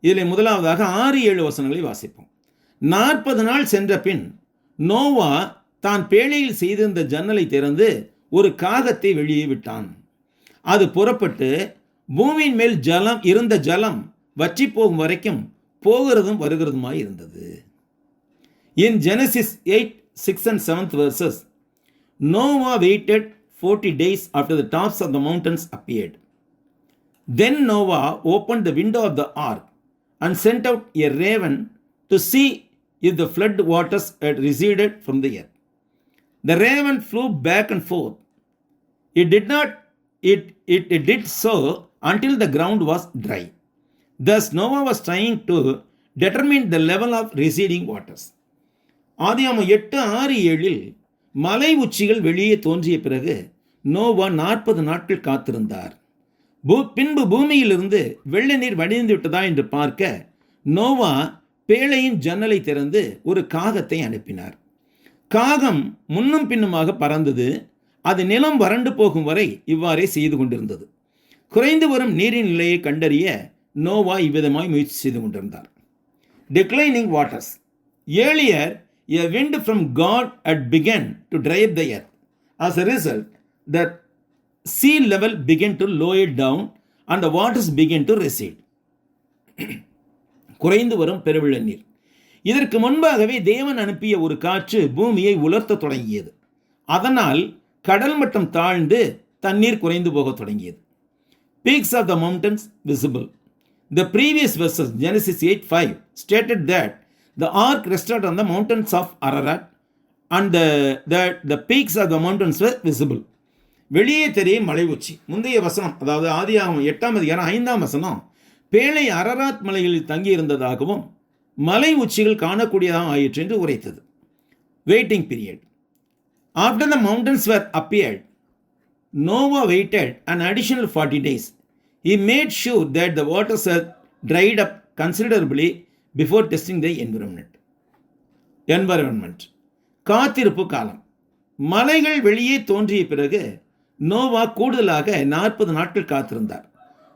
Speaker 1: இதில் முதலாவதாக 6-7 வசனங்களை வாசிப்போம். 40 நாள் சென்ற பின் நோவா தான் பேழையில் செய்திருந்த ஜன்னலை திறந்து ஒரு காகத்தை வெளியே விட்டான். அது புறப்பட்டு பூமியின் மேல் இருந்த ஜலம் வற்றி போகும் வரைக்கும் போகிறதும் வருகிறதுமாய் இருந்தது. In Genesis 8, 6 and 7th verses, Noah waited 40 days after the tops of the mountains appeared. Then Noah opened the window of the ark and sent out a raven to see if the flood waters had receded from the earth. The raven flew back and forth. It did so until the ground was dry. Thus Noah was trying to determine the level of receding waters. ஆதியாகமம் 8:6-7 மலை உச்சிகள் வெளியே தோன்றிய பிறகு நோவா 40 நாட்கள் காத்திருந்தார். பின்பு பூமியிலிருந்து வெள்ள நீர் வடிந்து விட்டதா என்று பார்க்க நோவா பேழையின் ஜன்னலை திறந்து ஒரு காகத்தை அனுப்பினார். காகம் முன்னும் பின்னுமாக பறந்தது. அது நிலம் வறண்டு போகும் வரை இவ்வாறே செய்து கொண்டிருந்தது. குறைந்து வரும் நீரின் நிலையை கண்டறிய நோவா இவ்விதமாய் முயற்சி செய்து கொண்டிருந்தார். Declining waters. Earlier, a wind from God had begun to dry up the earth. As a result, the sea level began to lower down and the waters began to recede. குறைந்து வரும் பெருவெள்ள நீர். இதற்கு முன்பாகவே தேவன் அனுப்பிய ஒரு காற்று பூமியை உலர்த்த தொடங்கியது. அதனால் கடல் மட்டம் தாழ்ந்து தண்ணீர் குறைந்து போக தொடங்கியது. Peaks of the mountains visible. The previous verses, Genesis 8:5, stated that the ark rested on the mountains of Ararat and the peaks of the mountains were visible. வெளியே தெரியும் மலை உச்சி. முந்தைய வசனம், அதாவது ஆதியாகமம் 8ஆம் அதிகாரம் 5ஆம் வசனம், பேழை அரராத் மலைகளில் தங்கியிருந்ததாகவும் மலை உச்சிகள் காணக்கூடியதாக ஆயிற்று என்று உரைத்தது. Waiting period. After the mountains were appeared, Noah waited an additional 40 days. He made sure that the waters had dried up considerably before testing the environment. காத்திருப்பு காலம். மலைகள் வெளியே தோன்றிய பிறகு நோவா கூடுதலாக 40 நாட்கள் காத்திருந்தார்.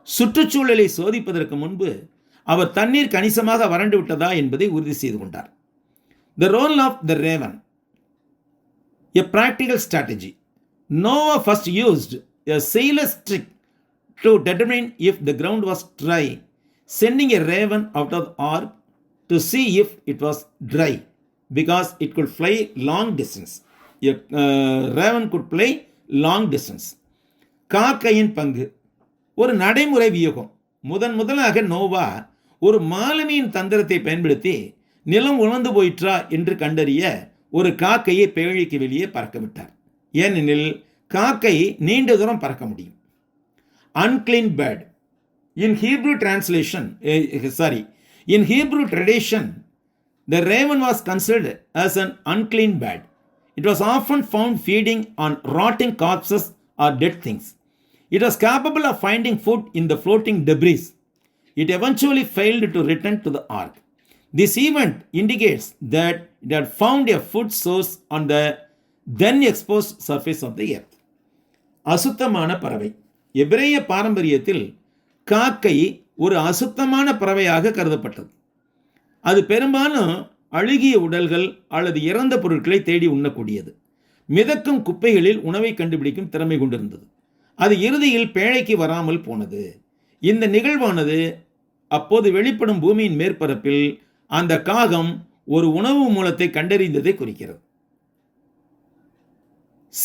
Speaker 1: சுற்றுச்சூழலை சோதிப்பதற்கு முன்பு அவர் தண்ணீர் கணிசமாக வறண்டு விட்டதா என்பதை உறுதி செய்து கொண்டார். The role of the raven. A practical strategy. Noah first used a sailor's trick to determine if the ground was dry, sending a raven out of the ark to see if it was dry, because it could fly long distance. A raven could fly long distance. காக்கையின் பங்கு. ஒரு நடைமுறை வியூகம். முதலாக நோவா ஒரு மாலுமியின் தந்திரத்தை பயன்படுத்தி நிலம் உணர்ந்து போயிற்றா என்று கண்டறிய ஒரு காக்கையை பேழைக்கு வெளியே பறக்க விட்டார். ஏனெனில் காக்கை நீண்ட தூரம் பறக்க முடியும். Unclean bird. In Hebrew tradition, The raven was considered as an unclean bird. It was often found feeding on rotting corpses or dead things. It was capable of finding food in the floating debris. It eventually failed to return to the ark. This event indicates that it had found a food source on the then exposed surface of the earth. அசுத்தமான பறவை. எபிரேய பாரம்பரியத்தில் காக்கை ஒரு அசுத்தமான பறவையாக கருதப்பட்டது. அது பெரும்பாலும் அழுகிய உடல்கள் அல்லது இறந்த பொருட்களை தேடி உண்ணக்கூடியது. மிதக்கும் குப்பைகளில் உணவை கண்டுபிடிக்கும் திறமை கொண்டிருந்தது. அது இறுதியில் பேழைக்கு வராமல் போனது. இந்த நிகழ்வானது அப்போது வெளிப்படும் பூமியின் மேற்பரப்பில் அந்த காகம் ஒரு உணவு மூலத்தை கண்டறிந்ததை குறிக்கிறது.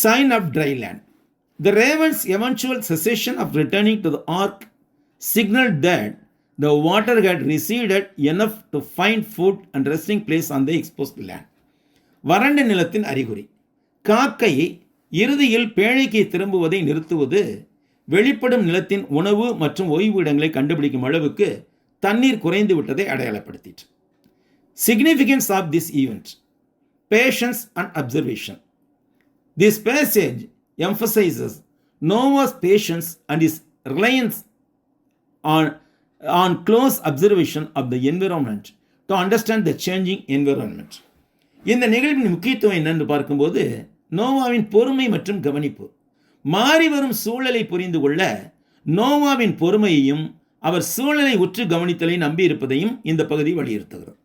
Speaker 1: Sign of dry land. The raven's eventual cessation of returning to the ark signaled that the water had receded enough to find food and resting place on the exposed land. வறண்ட நிலத்தின் அறிகுறி. காக்கை இறுதியில் பேழைக்கு திரும்புவதை நிறுத்துவது வெளிப்படும் நிலத்தின் உணவு மற்றும் ஓய்வு இடங்களை கண்டுபிடிக்கும் அளவுக்கு தண்ணீர் குறைந்து விட்டதை அடையாளப்படுத்திற்று. Significance of this event. Patience and observation. This passage emphasizes Noah's patience and his reliance on close observation of the environment to understand the changing environment. இந்த நிகழ்வின் முக்கியத்துவம் என்னென்று பார்க்கும்போது நோவாவின் பொறுமை மற்றும் கவனிப்பு. மாறி வரும் சூழலை புரிந்து கொள்ள நோவாவின் பொறுமையையும் அவர் சூழலை உற்று கவனித்தலை நம்பியிருப்பதையும் இந்த பகுதி வலியுறுத்துகிறது.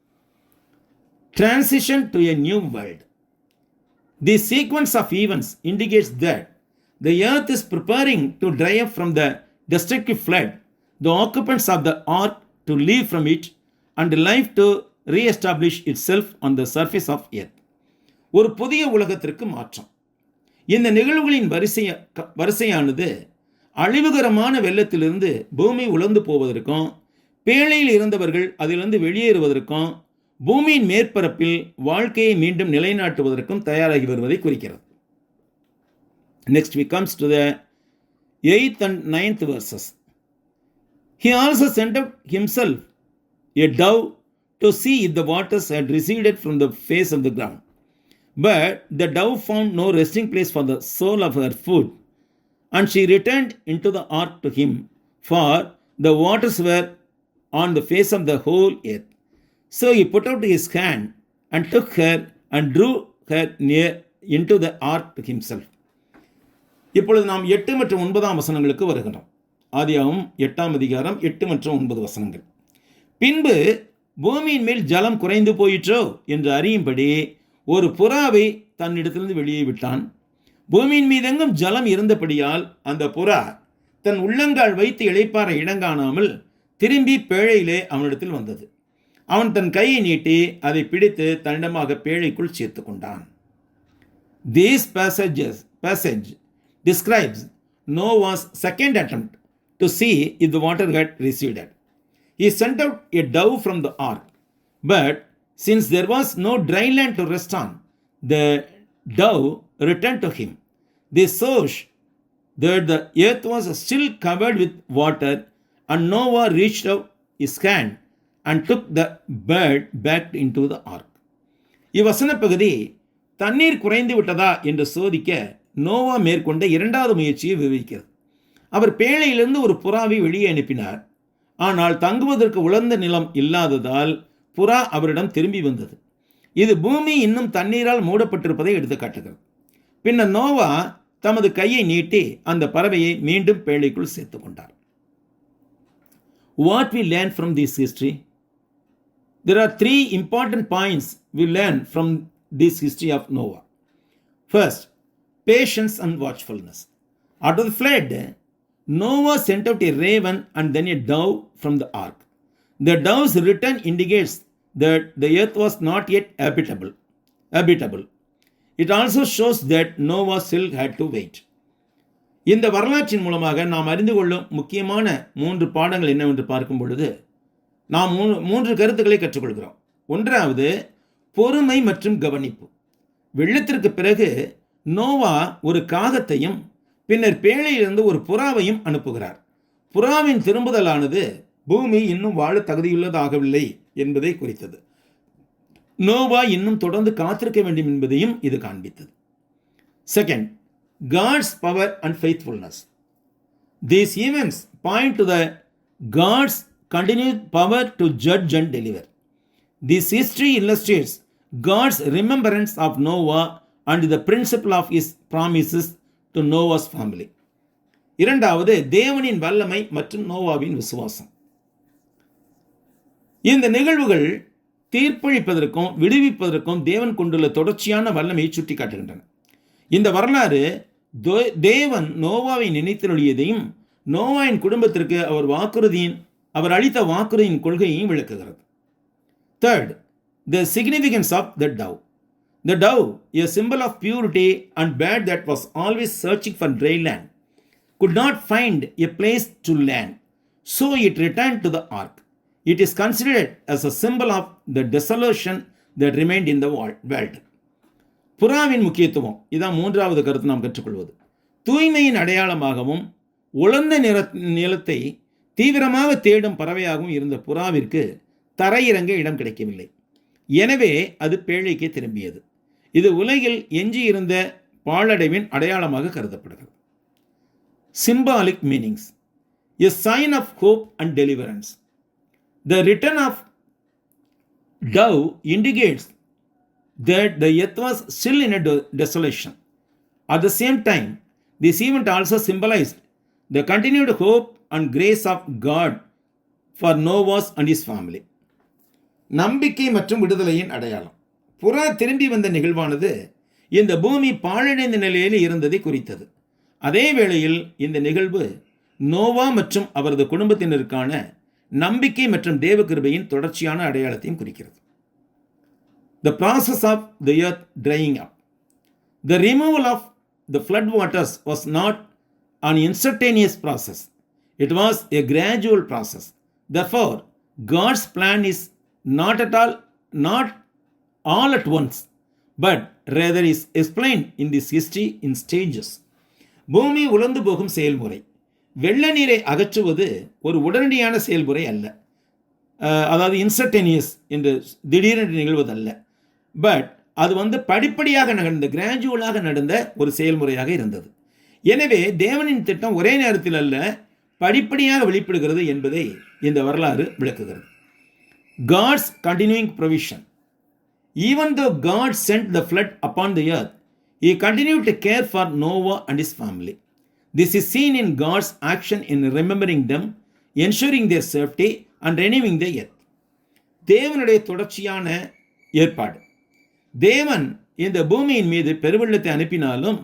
Speaker 1: Transition to a new world. This sequence of events indicates that the earth is preparing to dry up from the destructive flood, the occupants of the ark to leave from it, and life to re-establish itself on the surface of earth. ஒரு புதிய உலகத்திற்கு மாற்றம். இந்த நிகழ்வுகளின் வரிசையானது அழிவுகரமான வெள்ளத்திலிருந்து பூமி உலர்ந்து போவதற்கும் பேழையில் இருந்தவர்கள் அதிலிருந்து வெளியேறுவதற்கும் பூமியின் மேற்பரப்பில் வாழ்க்கையை மீண்டும் நிலைநாட்டுவதற்கும் தயாராகி வருவதை குறிக்கிறது. Next we comes to the 8th and 9th verses. He also sent out himself a dove to see if the waters had receded from the face of the ground. But the dove found no resting place for the sole of her foot, and she returned into the ark to him, for the waters were on the face of the whole earth. So he put out his hand and took her and drew her near into the ark to himself. இப்பொழுது நாம் 8 மற்றும் 9 வசனங்களுக்கு வருகிறோம். ஆதியாகமம் 8 அதிகாரம் 8 மற்றும் 9 வசனங்கள். பின்பு பூமியின் மேல் ஜலம் குறைந்து போயிற்றோ என்று அறியும்படி ஒரு புறாவை தன்னிடத்திலிருந்து வெளியே விட்டான். பூமியின் மீதெங்கும் ஜலம் இருந்தபடியால் அந்த புறா தன் உள்ளங்கால் வைத்து இளைப்பாற இடங்காணாமல் திரும்பி பேழையிலே அவனிடத்தில் வந்தது. அவன் தன் கையை நீட்டி அதை பிடித்து தண்டமாக பேழைக்குள் சேர்த்து கொண்டான். This passage describes Noah's second attempt to see if the water had receded. He sent out a dove from the ark, but since there was no dry land to rest on, the dove returned to him. This shows that the earth was still covered with water, and Noah reached out his hand and took the bird back into the ark. இவ்வசன பகுதி தண்ணீர் குறைந்து விட்டதா என்று சோதிக்க நோவா மேற்கொண்ட இரண்டாவது முயற்சியை விவரிக்கிறது. அவர் பேழையிலிருந்து ஒரு புறாவை வெளியே அனுப்பினார். ஆனால் தங்குவதற்கு உலர்ந்த நிலம் இல்லாததால் புறா அவரிடம் திரும்பி வந்தது. இது பூமி இன்னும் தண்ணீரால் மூடப்பட்டிருப்பதை எடுத்து காட்டுகிறது. பின்னர் நோவா தமது கையை நீட்டி அந்த பறவையை மீண்டும் பேழைக்குள் சேர்த்து கொண்டார். What we learn from this history? There are 3 important points we learn from this history of Noah. First, patience and watchfulness. After the flood, Noah sent out a raven and then a dove from the ark. The dove's return indicates that the earth was not yet habitable. It also shows that Noah still had to wait. இந்த வரலாற்றின் மூலமாக நாம் அறிந்து கொள்ளும் முக்கியமான 3 பாடங்கள் என்னவென்று பார்க்கும் பொழுது நாம் 3 கருத்துக்களை கற்றுக்கொள்கிறோம். ஒன்றாவது, பொறுமை மற்றும் கவனிப்பு. வெள்ளத்திற்கு பிறகு நோவா ஒரு காகத்தையும் பின்னர் பேழையிலிருந்து ஒரு புறாவையும் அனுப்புகிறார். புறாவின் திரும்புதலானது பூமி இன்னும் வாழ தகுதியுள்ளதாகவில்லை என்பதை குறித்தது. நோவா இன்னும் தொடர்ந்து காத்திருக்க வேண்டும் என்பதையும் இது காண்பித்தது. Second, God's power and faithfulness. These events point to the God's continued power to judge and deliver. This history illustrates God's remembrance of Noah and the principle of his promises to Noah's family. இரண்டாவது, தேவனின் வல்லமை மற்றும் நோவாவின் விசுவாசம். இந்த நிகழ்வுகள் தீர்ப்பளிப்பதற்கும் விடுவிப்பதற்கும் தேவன் கொண்டுள்ள தொடர்ச்சியான வல்லமையை சுட்டி காட்டுகின்றன. இந்த வரலாறு தேவன் நோவாவை நினைத்தருளியதையும் நோவாவின் குடும்பத்திற்கு அவர் அளித்த வாக்குறுதியின் கொள்கையையும் விளக்குகிறது. Third, the significance of the dove. The dove, a symbol of purity and bird that was always searching for dry land, could not find a place to land, so it returned to the ark. It is considered as a symbol of the desolation that remained in the world. புறாவின் முக்கியத்துவம், இதான் மூன்றாவது கருத்து நாம் கற்றுக்கொள்வது. தூய்மையின் அடையாளமாகவும் உலர்ந்த நிலத்தை தீவிரமாக தேடும் பறவையாகவும் இருந்த புறாவிற்கு தரையிறங்க இடம் கிடைக்கவில்லை. எனவே அது பேழைக்கு திரும்பியது. இது உலகில் எஞ்சியிருந்த பாழடைவின் அடையாளமாக கருதப்படுகிறது. Symbolic meanings. A sign of hope and deliverance. The return of dove indicates that the earth was still in a desolation. At the same time, this event also symbolized the continued hope and grace of God for Noah and his family. நம்பிக்கை மற்றும் விடுதலையின் அடையாளம். புறா திரும்பி வந்த நிகழ்வானது இந்த பூமி பாழடைந்த நிலையில் இருந்ததை குறித்தது. அதே வேளையில் இந்த நிகழ்வு நோவா மற்றும் அவரது குடும்பத்தினருக்கான நம்பிக்கை மற்றும் தேவ கிருபையின் தொடர்ச்சியான அடையாளத்தையும் குறிக்கிறது. The process of the earth drying up. The removal of the flood waters was not an instantaneous process. It was a gradual process. Therefore, God's plan is not all at once, but rather is explained in this history in stages. பூமி உலர்ந்து போகும் செயல்முறை. வெள்ள நீரை அகற்றுவது ஒரு உடனடியான செயல்முறை அல்ல. அதாவது இன்ஸ்டன்டேனியஸ் என்று திடீரென்று நிகழ்வதல்ல. பட் அது படிப்படியாக நடந்த, கிராஜுவலாக நடந்த ஒரு செயல்முறையாக இருந்தது. எனவே தேவனின் திட்டம் ஒரே நேரத்தில் அல்ல, படிப்படியாக வெளிப்படுகிறது என்பதை இந்த வரலாறு விளக்குகிறது. God's continuing provision. Even though God sent the flood upon the earth, He continued to care for Noah and his family. This is seen in God's action in remembering them, ensuring their safety and renewing the earth. தேவனுடைய தொடர்ச்சியான ஏற்பாடு. தேவன் இந்த பூமியின் மீது பெருவெள்ளத்தை அனுப்பினாலும்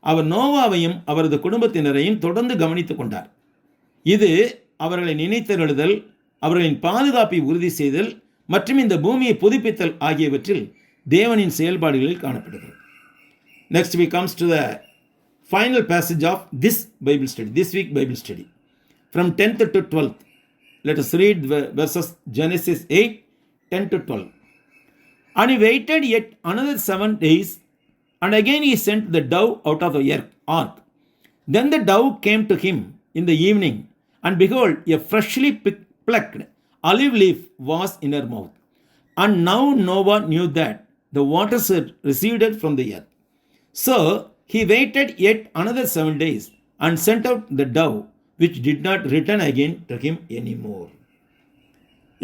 Speaker 1: அவர் நோவாவையும் அவரது குடும்பத்தினரையும் தொடர்ந்து கவனித்துக் கொண்டார். இது அவர்களை நினைத்தருளுதல், அவர்களின் பாதுகாப்பை உறுதி செய்தல் மற்றும் இந்த பூமியை புதுப்பித்தல் ஆகியவற்றில் தேவனின் செயல்பாடுகளில் காணப்படுகிறது. Next we comes to the final passage of this week Bible study. From 10th to 12th, let us read verses Genesis 8, 10 to 12. And he waited yet another 7 days, and again he sent the dove out of the ark. Then the dove came to him in the evening, and behold, a freshly plucked olive leaf was in her mouth. And now Noah knew that the waters had receded from the earth. So he waited yet another 7 days, and sent out the dove, which did not return again to him anymore.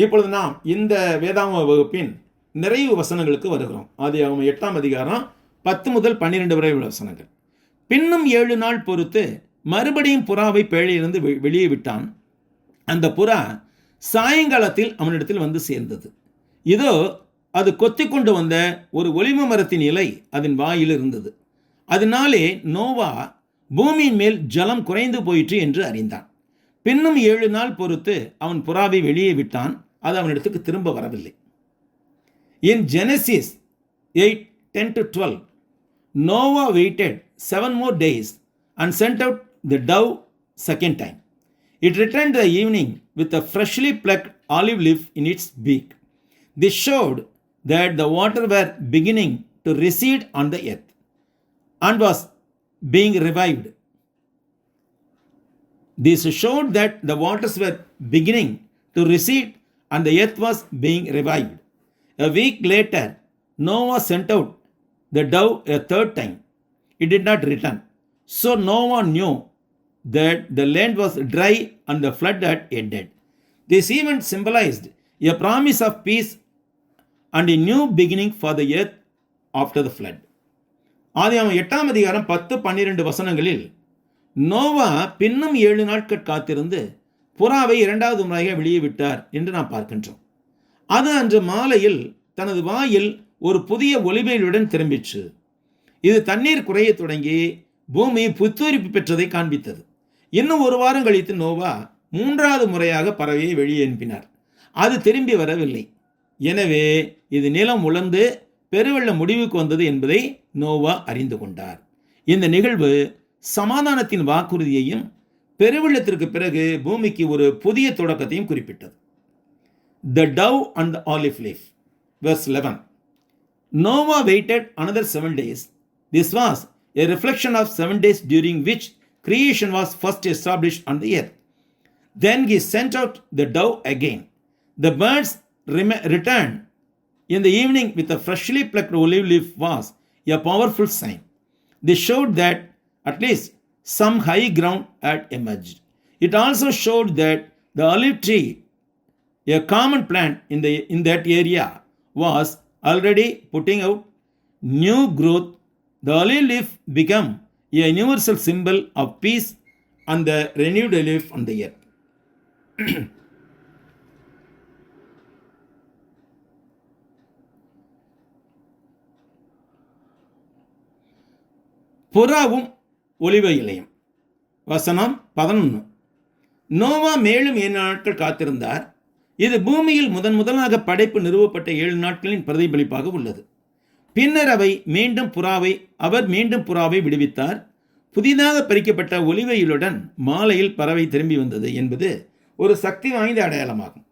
Speaker 1: இப்பொழுது நாம் இந்த வேதாகம வகுப்பின் நிறைவு வசனங்களுக்கு வருகிறோம். ஆதியாகமம் 8ஆம் அதிகாரம் 10 முதல் 12 வரை உள்ள வசனங்கள். பின்னும் 7 நாள் பொறுத்து மறுபடியும் புறாவை பேழையிலிருந்து வெளியே விட்டான். அந்த புறா சாயங்காலத்தில் அவனிடத்தில் வந்து சேர்ந்தது. இதோ அது கொத்தி கொண்டு வந்த ஒரு ஒலிவ மரத்தின் இலை அதன் வாயில் இருந்தது. அதனாலே நோவா பூமியின் மேல் ஜலம் குறைந்து போயிற்று என்று அறிந்தான். பின்னும் 7 நாள் பொறுத்து அவன் புறாவை வெளியே விட்டான். அது அவனிடத்துக்கு திரும்ப வரவில்லை. In Genesis 8, 10 to 12, Noah waited 7 more days and sent out the dove second time. It returned the evening with a freshly plucked olive leaf in its beak. This showed that the water were beginning to recede on the earth and was being revived. This showed that the waters were beginning to recede and the earth was being revived. A week later, Noah sent out the dove a third time. It did not return. So Noah knew that the land was dry and the flood had ended. This event symbolized a promise of peace and a new beginning for the earth after the flood. ஆதியாகமம் 8ஆம் அதிகாரம் 10-12 வசனங்களில் நோவா பின்னும் 7 நாட்கள் காத்திருந்து புறாவை 2வது முறையாக வெளியே விட்டார் என்று நாம் பார்க்கின்றோம். அது அன்று மாலையில் தனது வாயில் ஒரு புதிய ஒலிபெயலுடன் திரும்பிற்று. இது தண்ணீர் குறைய தொடங்கி பூமி புத்துயிர்ப்பு பெற்றதை காண்பித்தது. இன்னும் ஒரு வாரம் கழித்து நோவா 3வது முறையாக பறவையை வெளியே அனுப்பினார். அது திரும்பி வரவில்லை. எனவே இது நிலம் உலர்ந்து பெருவெள்ள முடிவுக்கு வந்தது என்பதை நோவா அறிந்து கொண்டார். இந்த நிகழ்வு சமாதானத்தின் வாக்குறுதியையும் பெருவெள்ளத்திற்கு பிறகு பூமிக்கு ஒரு புதிய தொடக்கத்தையும் குறிப்பிட்டது. The dove and the olive leaf. Verse 11. Noah waited another 7 days. This was a reflection of 7 days during which creation was first established on the earth. Then he sent out the dove again. The birds returned in the evening with a freshly plucked olive leaf was a powerful sign. This showed that at least some high ground had emerged. It also showed that the olive tree, a common plant in that area, was already putting out new growth. The olive leaf became a universal symbol of peace and the renewed life on the earth. புறாவும் ஒலிவ இலையும். வசனம் 11. நோவா மேலும் 7 நாட்கள் காத்திருந்தார். இது பூமியில் முதலாக படைப்பு நிறுவப்பட்ட 7 நாட்களின் பிரதிபலிப்பாக உள்ளது. பின்னர் அவர் மீண்டும் புறாவை விடுவித்தார். புதிதாக பறிக்கப்பட்ட ஒலிவையிலுடன் மாலையில் பறவை திரும்பி வந்தது என்பது ஒரு சக்தி வாய்ந்த அடையாளமாகும்.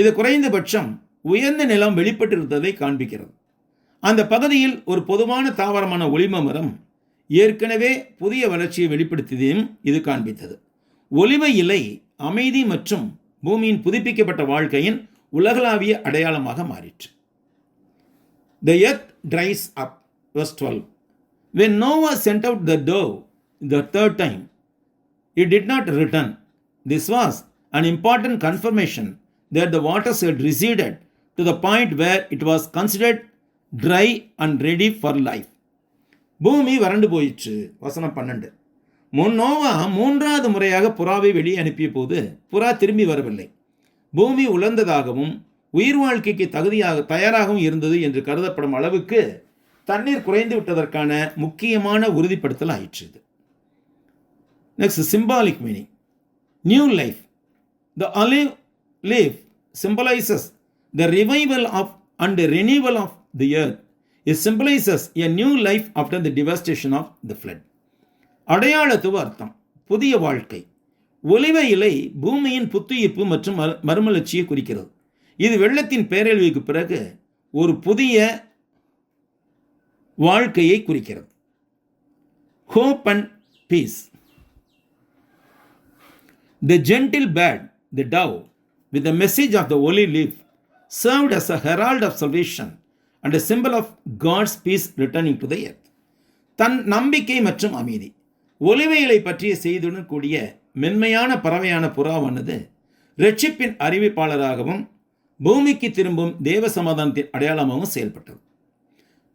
Speaker 1: இது குறைந்தபட்சம் உயர்ந்த நிலம் வெளிப்பட்டிருந்ததை காண்பிக்கிறது. அந்த பகுதியில் ஒரு பொதுவான தாவரமான ஒலிவ மரம் ஏற்கனவே புதிய வளர்ச்சியை வெளிப்படுத்தியதையும் இது காண்பித்தது. ஒலிவ இலை அமைதி மற்றும் பூமியின் புதுப்பிக்கப்பட்ட வாழ்க்கையின் உலகளாவிய அடையாளமாக மாறிற்று. The earth dries up. Verse 12. When Noah sent out the dove the third time, it did not return. This was an important confirmation that the waters had receded to the point where it was considered dry and ready for life. பூமி வறண்டு போயிற்று. வசனம் 12. நோவா 3வது முறையாக புறாவை வெளியே அனுப்பிய போது புறா திரும்பி வரவில்லை. பூமி உலர்ந்ததாகவும் உயிர் வாழ்க்கைக்கு தயாராகவும் இருந்தது என்று கருதப்படும் அளவுக்கு தண்ணீர் குறைந்து விட்டதற்கான முக்கியமான உறுதிப்படுத்தல் ஆயிற்று. Next, symbolic meaning. New life. The olive leaf symbolizes the revival of and renewal of the earth. It symbolizes a new life after the devastation of the flood. அடையாளத்துவ அர்த்தம் புதிய வாழ்க்கை. ஒலிவ இலை பூமியின் புத்துயிர்ப்பு மற்றும் மறுமலர்ச்சியை குறிக்கிறது. இது வெள்ளத்தின் பேரழிவுக்கு பிறகு ஒரு புதிய வாழ்க்கையை குறிக்கிறது. Hope and peace. The gentle bird, the dove, with the message of the olive leaf, served as a herald of salvation and a symbol of God's peace returning to the earth. தன் நம்பிக்கை மற்றும் அமைதி. ஒலிவ இலை பற்றிய செய்தியுடன் கூடிய மென்மையான பறவையான புறாவானது இரட்சிப்பின் அறிவிப்பாளராகவும் பூமிக்கு திரும்பும் தேவ சமாதானத்தின் அடையாளமாகவும் செயல்பட்டது.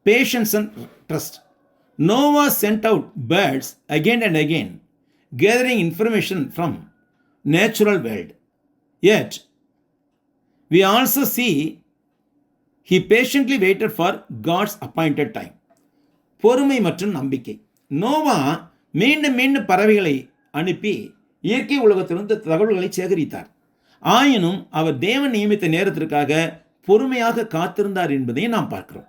Speaker 1: Patience and trust. Noah sent out birds again and again, gathering information from natural world. Yet, we also see he patiently waited for God's appointed time. பொறுமை மற்றும் நம்பிக்கை. நோவா மீண்டும் பறவைகளை அனுப்பி இயற்கை உலகத்திலிருந்து தகவல்களை சேகரித்தார். ஆயினும் அவர் தேவன் நியமித்த நேரத்திற்காக பொறுமையாக காத்திருந்தார் என்பதை நாம் பார்க்கிறோம்.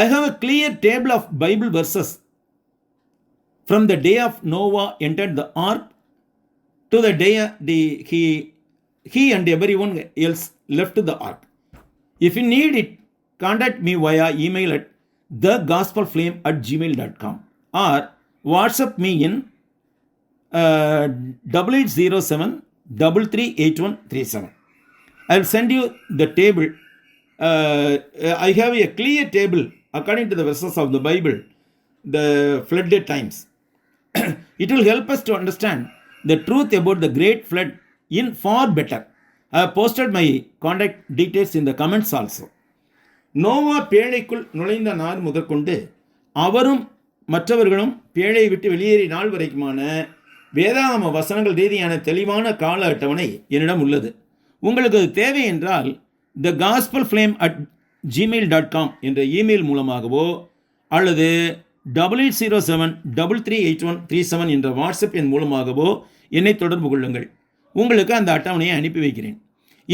Speaker 1: I have a clear table of Bible verses from the day of Noah entered the ark to the day he and everyone else left the ark. If you need it, contact me via email at thegospelflame@gmail.com or WhatsApp me in 8807 338137. I will send you the table I have a clear table according to the verses of the Bible, the flooded times. It will help us to understand the truth about the great flood in far better. I have posted my contact details in the comments also. Noah பேழைக்குள் நுழைந்த நாள் முதற்கொண்டு அவரும் மற்றவர்களும் பேழையை விட்டு வெளியேறிய நாள் வரைக்குமான வேதாகம வசனங்கள் ரீதியான தெளிவான கால அட்டவணை என்னிடம் உள்ளது. உங்களுக்கு அது தேவை என்றால் thegospelflame@gmail.com என்ற இமெயில் மூலமாகவோ அல்லது 8807338137 என்ற வாட்ஸ்அப் எண் மூலமாகவோ என்னை தொடர்பு கொள்ளுங்கள். உங்களுக்கு அந்த அட்டவணையை அனுப்பி வைக்கிறேன்.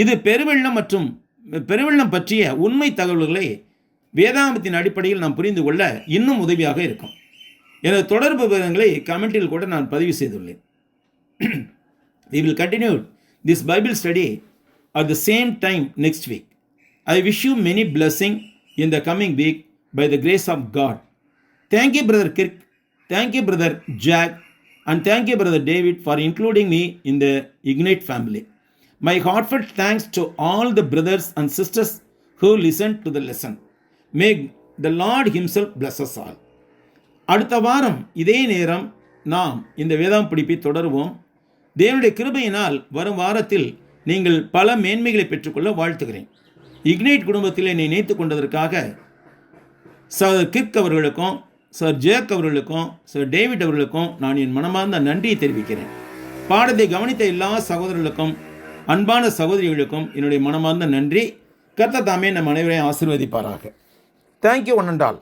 Speaker 1: இது பெருவெள்ளம் பற்றிய உண்மை தகவல்களை வேதாகமத்தின் அடிப்படையில் நாம் புரிந்து கொள்ள இன்னும் உதவியாக இருக்கும். எனது தொடர்பு விவரங்களை கமெண்டில் கூட நான் பதிவு செய்துள்ளேன். We will continue this Bible study at the same time next week. I wish you many blessings in the coming week by the grace of God. Thank you, Brother Kirk. Thank you, Brother Jack. And thank you, Brother David, for including me in the Ignite family. My heartfelt thanks to all the brothers and sisters who listened to the lesson. May the Lord Himself bless us all. அடுத்த வாரம் இதே நேரம் நாம் இந்த வேதாம் படிப்பை தொடருவோம். தேவனுடைய கிருபையினால் வரும் வாரத்தில் நீங்கள் பல மேன்மைகளை பெற்றுக்கொள்ள வாழ்த்துகிறேன். இக்னைட் குடும்பத்தில் என்னை இணைத்து கொண்டதற்காக சர் கிர்க் அவர்களுக்கும் சர் ஜேக் அவர்களுக்கும் சர் டேவிட் அவர்களுக்கும் நான் என் மனமார்ந்த நன்றியை தெரிவிக்கிறேன். பாடத்தை கவனித்த எல்லா சகோதரர்களுக்கும் அன்பான சகோதரிகளுக்கும் என்னுடைய மனமார்ந்த நன்றி. கர்த்தர் தாமே நம் அனைவரையும் ஆசீர்வதிப்பாராக. Thank you one and all.